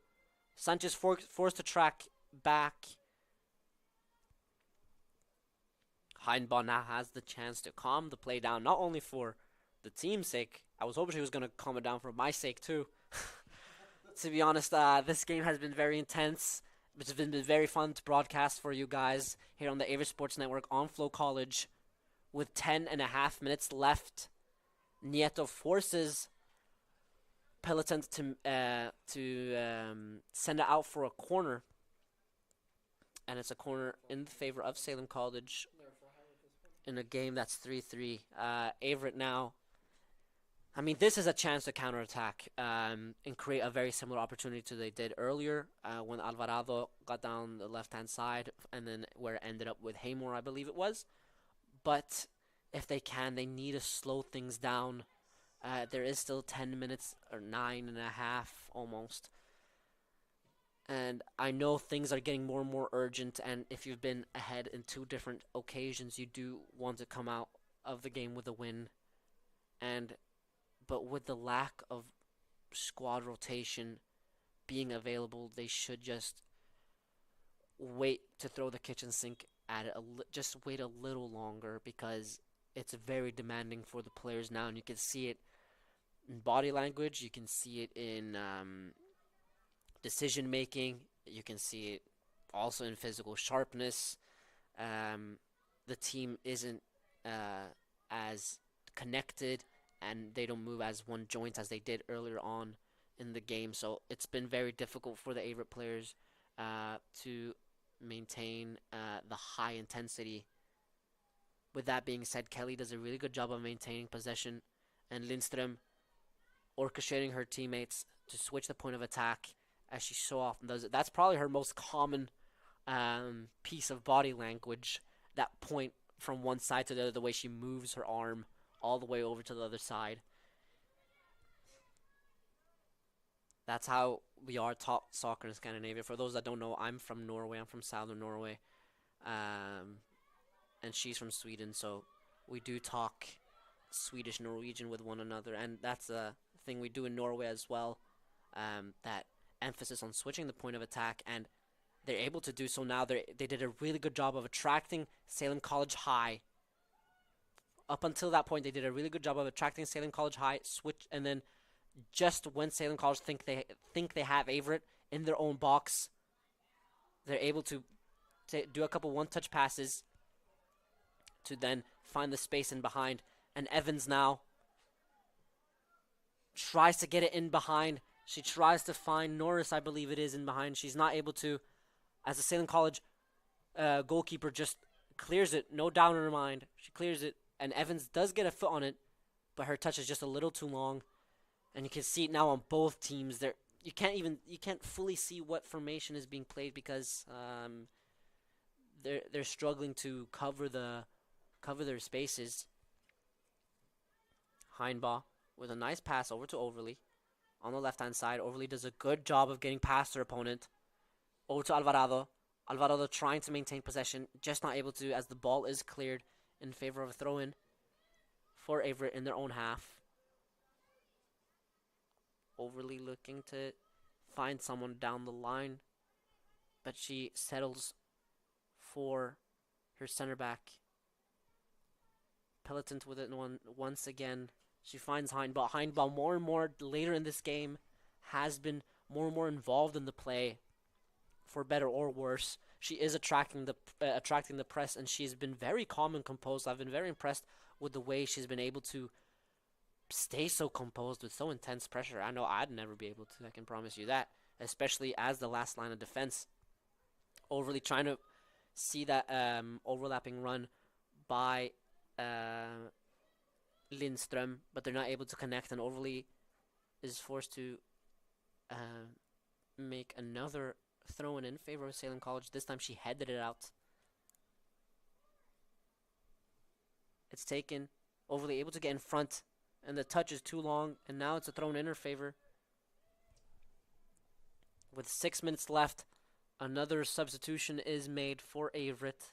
Sanchez forced to track back. Heinbach now has the chance to calm the play down, not only for the team's sake. I was hoping she was going to calm it down for my sake too. To be honest, this game has been very intense. It's been very fun to broadcast for you guys here on the Averett Sports Network on Flow College. With 10.5 minutes left, Nieto forces Peloton to send it out for a corner, and it's a corner in favor of Salem College in a game that's 3-3. Averett now. I mean, this is a chance to counterattack and create a very similar opportunity to they did earlier when Alvarado got down the left-hand side, and then where it ended up with Haymore, I believe it was. But if they can, they need to slow things down. There is still 10 minutes, or 9.5 almost. And I know things are getting more and more urgent, and if you've been ahead in 2 different occasions, you do want to come out of the game with a win. But with the lack of squad rotation being available, they should just wait to throw the kitchen sink at it. Just wait a little longer, because it's very demanding for the players now, and you can see it in body language, you can see it in decision making, you can see it also in physical sharpness. The team isn't as connected, and they don't move as one joint as they did earlier on in the game. So it's been very difficult for the Averett players to maintain the high intensity. With that being said, Kelly does a really good job of maintaining possession, and Lindström orchestrating her teammates to switch the point of attack, as she so often does it. That's probably her most common piece of body language, that point from one side to the other, the way she moves her arm all the way over to the other side. That's how we are taught soccer in Scandinavia. For those that don't know, I'm from Norway. I'm from southern Norway. And she's from Sweden, so we do talk Swedish Norwegian with one another, and that's a thing we do in Norway as well, that emphasis on switching the point of attack, and they're able to do so now. They did a really good job of attracting Salem College high. Up until that point, they did a really good job of attracting Salem College high, switch, and then just when Salem College think they have Averett in their own box, they're able to do a couple one-touch passes to then find the space in behind. And Evans now tries to get it in behind. She tries to find Norris, I believe it is, in behind. She's not able to, as the Salem College goalkeeper just clears it. No doubt in her mind. She clears it, and Evans does get a foot on it, but her touch is just a little too long. And you can see it now on both teams. You can't fully see what formation is being played, because they're struggling to cover their spaces. Heinbaugh with a nice pass over to Overly on the left-hand side. Overly does a good job of getting past her opponent. Over to Alvarado. Alvarado trying to maintain possession, just not able to, as the ball is cleared in favor of a throw-in for Averett in their own half. Overly looking to find someone down the line, but she settles for her center back. Peloton with it once again. She finds Heinbaugh. Heinbaugh more and more later in this game has been more and more involved in the play, for better or worse. She is attracting the press, and she's been very calm and composed. I've been very impressed with the way she's been able to stay so composed with so intense pressure. I know I'd never be able to, I can promise you that, especially as the last line of defense. Overly trying to see that overlapping run by Lindström, but they're not able to connect, and Overly is forced to make another throw-in in favor of Salem College. This time she headed it out. It's taken. Overly able to get in front, and the touch is too long, and now it's a throw-in in her favor. With 6 minutes left, another substitution is made for Averett.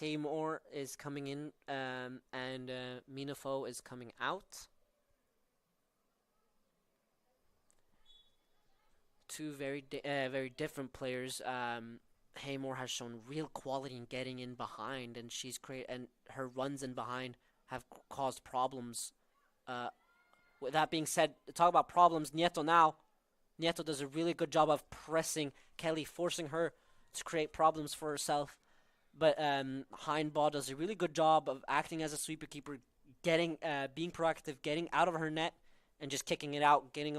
Haymore is coming in, and Minafo is coming out. Two very different players. Haymore has shown real quality in getting in behind, and and her runs in behind have caused problems. With that being said, to talk about problems, Nieto now. Nieto does a really good job of pressing Kelly, forcing her to create problems for herself. But Heinbaugh does a really good job of acting as a sweeper keeper, being proactive, getting out of her net, and just kicking it out, getting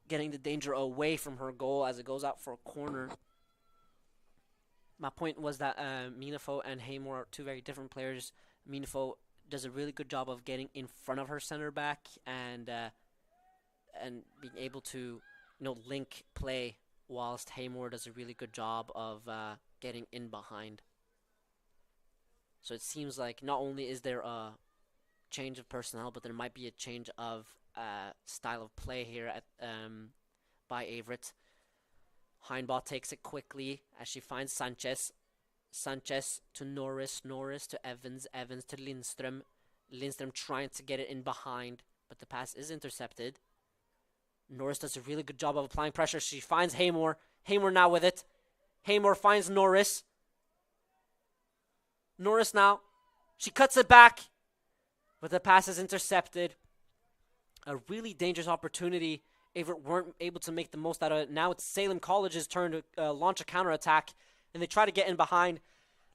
the danger away from her goal as it goes out for a corner. My point was that Minafo and Haymore are two very different players. Minafo does a really good job of getting in front of her center back and being able to link play, whilst Haymore does a really good job of getting in behind. So it seems like not only is there a change of personnel, but there might be a change of style of play here at by Averett. Heinbaugh takes it quickly as she finds Sanchez. Sanchez to Norris. Norris to Evans. Evans to Lindström. Lindström trying to get it in behind, but the pass is intercepted. Norris does a really good job of applying pressure. She finds Haymore. Haymore now with it. Haymore finds Norris. Norris now. She cuts it back, but the pass is intercepted. A really dangerous opportunity. Averett weren't able to make the most out of it. Now it's Salem College's turn to launch a counterattack, and they try to get in behind.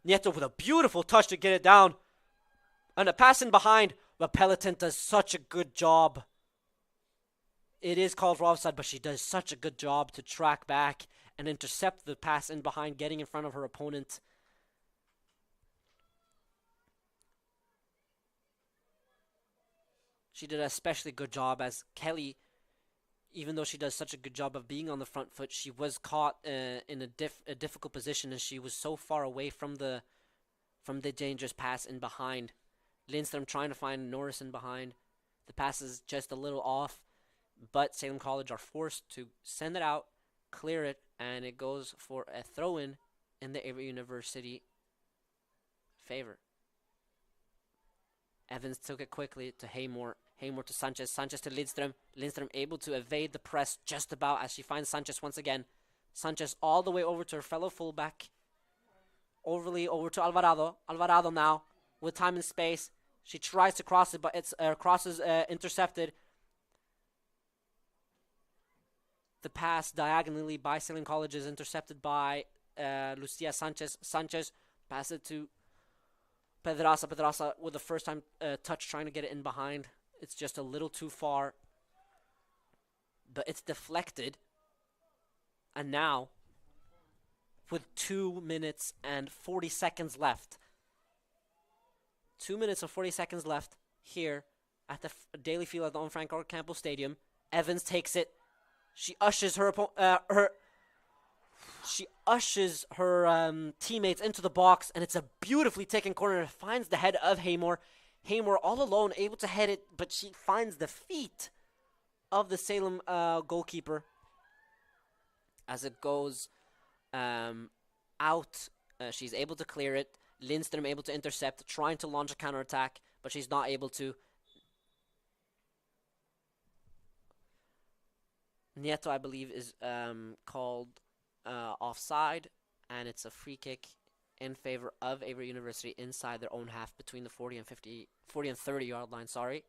Nieto with a beautiful touch to get it down. And a pass in behind, but Peloton does such a good job. It is called for offside, but she does such a good job to track back and intercept the pass in behind, getting in front of her opponent. She did an especially good job as Kelly, even though she does such a good job of being on the front foot, she was caught in a difficult position, and she was so far away from the dangerous pass in behind. Lindström trying to find Norris in behind. The pass is just a little off, but Salem College are forced to send it out, clear it, and it goes for a throw-in in the Averett University favor. Evans took it quickly to Haymore. Haymore to Sanchez. Sanchez to Lindström. Lindström able to evade the press just about as she finds Sanchez once again. Sanchez all the way over to her fellow fullback. Overly over to Alvarado. Alvarado now with time and space. She tries to cross it, but it's crosses intercepted. The pass diagonally by Salem College is intercepted by Lucia Sanchez. Sanchez passes it to Pedraza. Pedraza with the first time touch trying to get it in behind. It's just a little too far. But it's deflected. And now, with 2 minutes and 40 seconds left. 2 minutes and 40 seconds left here at the Daily Field at the Don Franco Campo Stadium. Evans takes it. She ushers her teammates into the box, and it's a beautifully taken corner. It finds the head of Haymore. Haymore all alone, able to head it, but she finds the feet of the Salem goalkeeper as it goes out. She's able to clear it. Lindström able to intercept, trying to launch a counterattack, but she's not able to. Nieto, I believe, is called offside, and it's a free kick in favor of Averett University inside their own half between the 40 and 30-yard line, sorry.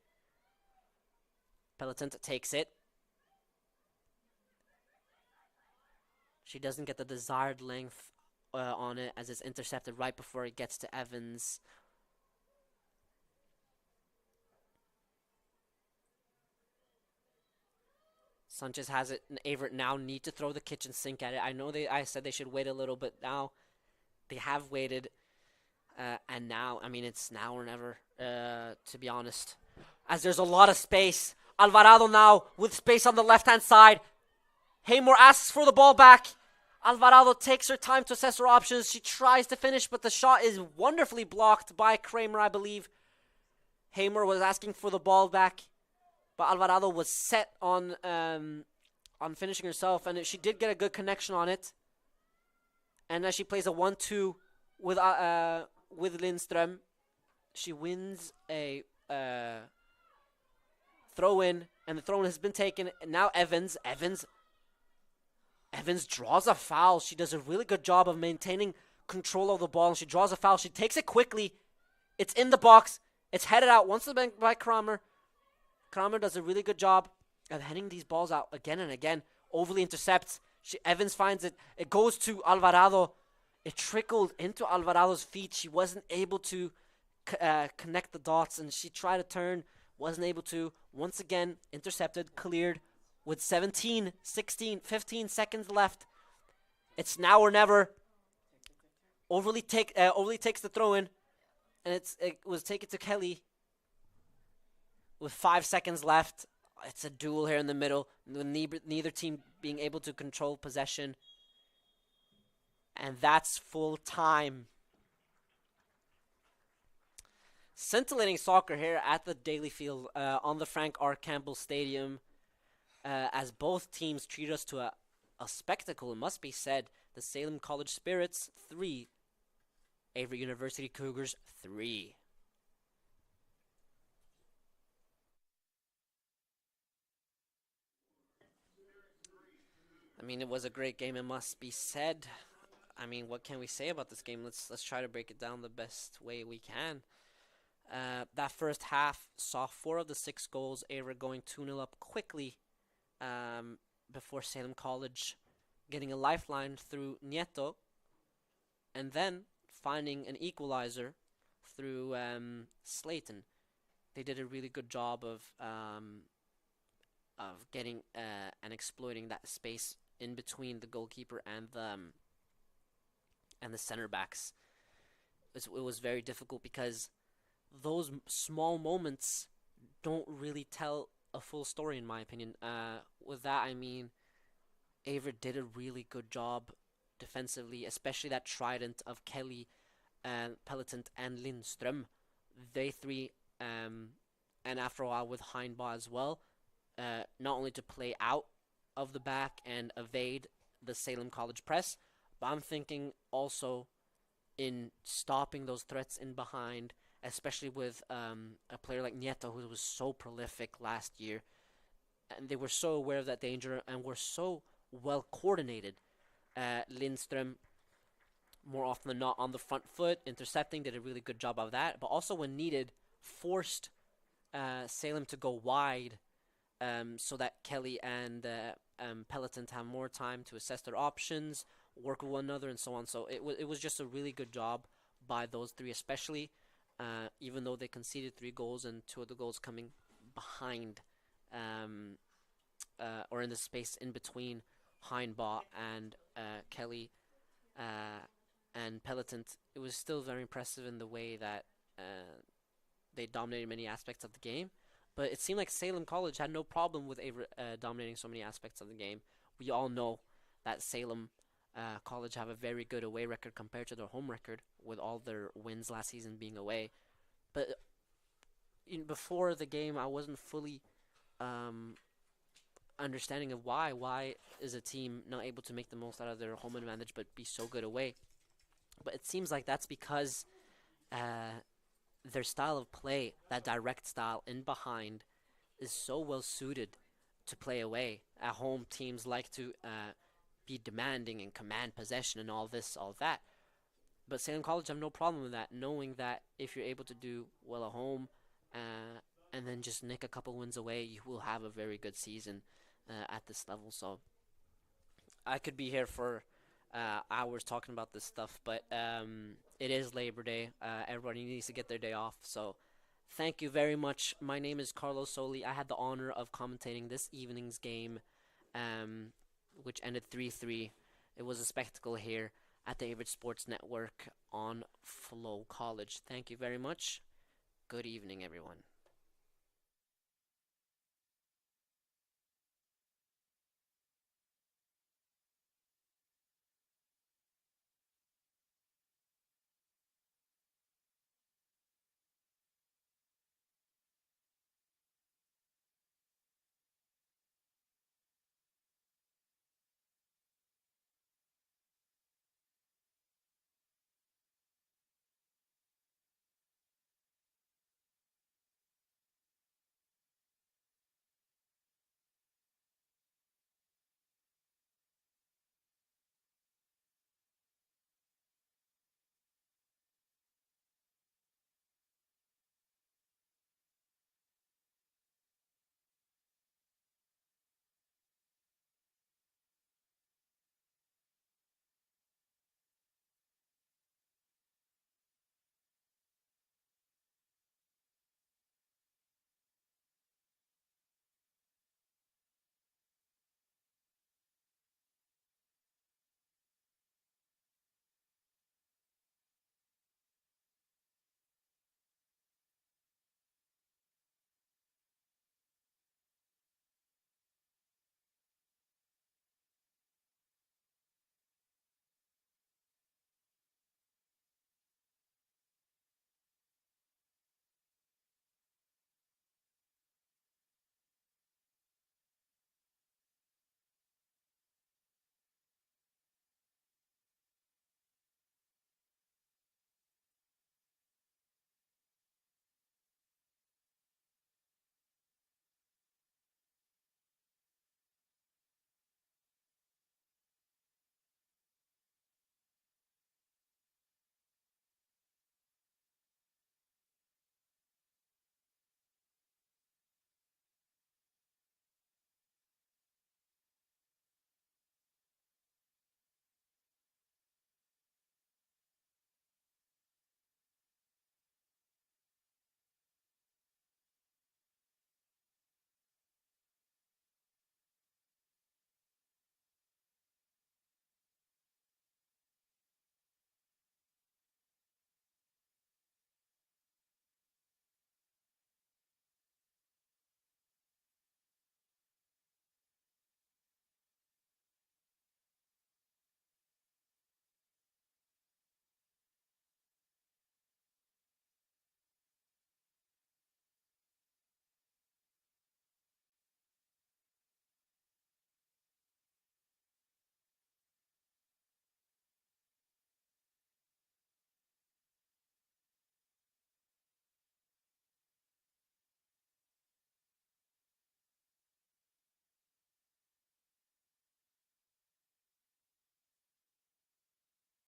Peloton takes it. She doesn't get the desired length on it as it's intercepted right before it gets to Evans. Sanchez has it, and Averett now need to throw the kitchen sink at it. I know I said they should wait a little, but now they have waited. And now, I mean, it's now or never, to be honest. As there's a lot of space. Alvarado now with space on the left-hand side. Haymore asks for the ball back. Alvarado takes her time to assess her options. She tries to finish, but the shot is wonderfully blocked by Kramer, I believe. Haymore was asking for the ball back, but Alvarado was set on finishing herself, and she did get a good connection on it. And as she plays a 1-2 with Lindström, she wins a throw-in, and the throw-in has been taken. And now Evans draws a foul. She does a really good job of maintaining control of the ball, and she draws a foul. She takes it quickly. It's in the box. It's headed out once by Kramer. Kramer does a really good job of heading these balls out again and again. Overly intercepts. Evans finds it. It goes to Alvarado. It trickled into Alvarado's feet. She wasn't able to connect the dots, and she tried to turn, wasn't able to. Once again, intercepted, cleared with 17, 16, 15 seconds left. It's now or never. Overly takes the throw in, and it was taken to Kelly with 5 seconds left. It's a duel here in the middle, with neither team being able to control possession. And that's full time. Scintillating soccer here at the Daily Field on the Frank R. Campbell Stadium, as both teams treat us to a spectacle, it must be said. The Salem College Spirits 3, Averett University Cougars 3. I mean, it was a great game, it must be said. I mean, what can we say about this game? Let's try to break it down the best way we can. That first half saw 4 of the 6 goals, Averett going 2-0 up quickly before Salem College getting a lifeline through Nieto, and then finding an equalizer through Slayton. They did a really good job of getting and exploiting that space in between the goalkeeper and the center backs. It was very difficult because those small moments don't really tell a full story, in my opinion. With that, I mean, Averett did a really good job defensively, especially that trident of Kelly, Pelletant, and Lindström. They three, and after a while with Heinbaugh as well, not only to play out of the back and evade the Salem College press, but I'm thinking also in stopping those threats in behind, especially with a player like Nieto, who was so prolific last year. And they were so aware of that danger and were so well coordinated. Lindström, more often than not, on the front foot, intercepting, did a really good job of that. But also when needed, forced Salem to go wide so that Kelly and Pelletant have more time to assess their options, work with one another, and so on. So it was just a really good job by those three, especially even though they conceded 3 goals and 2 of the goals coming behind or in the space in between Heinbaugh and Kelly and Pelletant. It was still very impressive in the way that they dominated many aspects of the game. But it seemed like Salem College had no problem with Averett dominating so many aspects of the game. We all know that Salem College have a very good away record compared to their home record, with all their wins last season being away. But before the game, I wasn't fully understanding of why. Why is a team not able to make the most out of their home advantage but be so good away? But it seems like that's because their style of play, that direct style in behind, is so well suited to play away. At home, teams like to be demanding and command possession and all this, all that. But Salem College have no problem with that, knowing that if you're able to do well at home and then just nick a couple wins away, you will have a very good season at this level. So I could be here for hours talking about this stuff, but it is Labor Day. Everybody needs to get their day off. So thank you very much. My name is Carlos Soli. I had the honor of commentating this evening's game, which ended 3-3. It was a spectacle here at the Averett Sports Network on Flow College. Thank you very much. Good evening, everyone.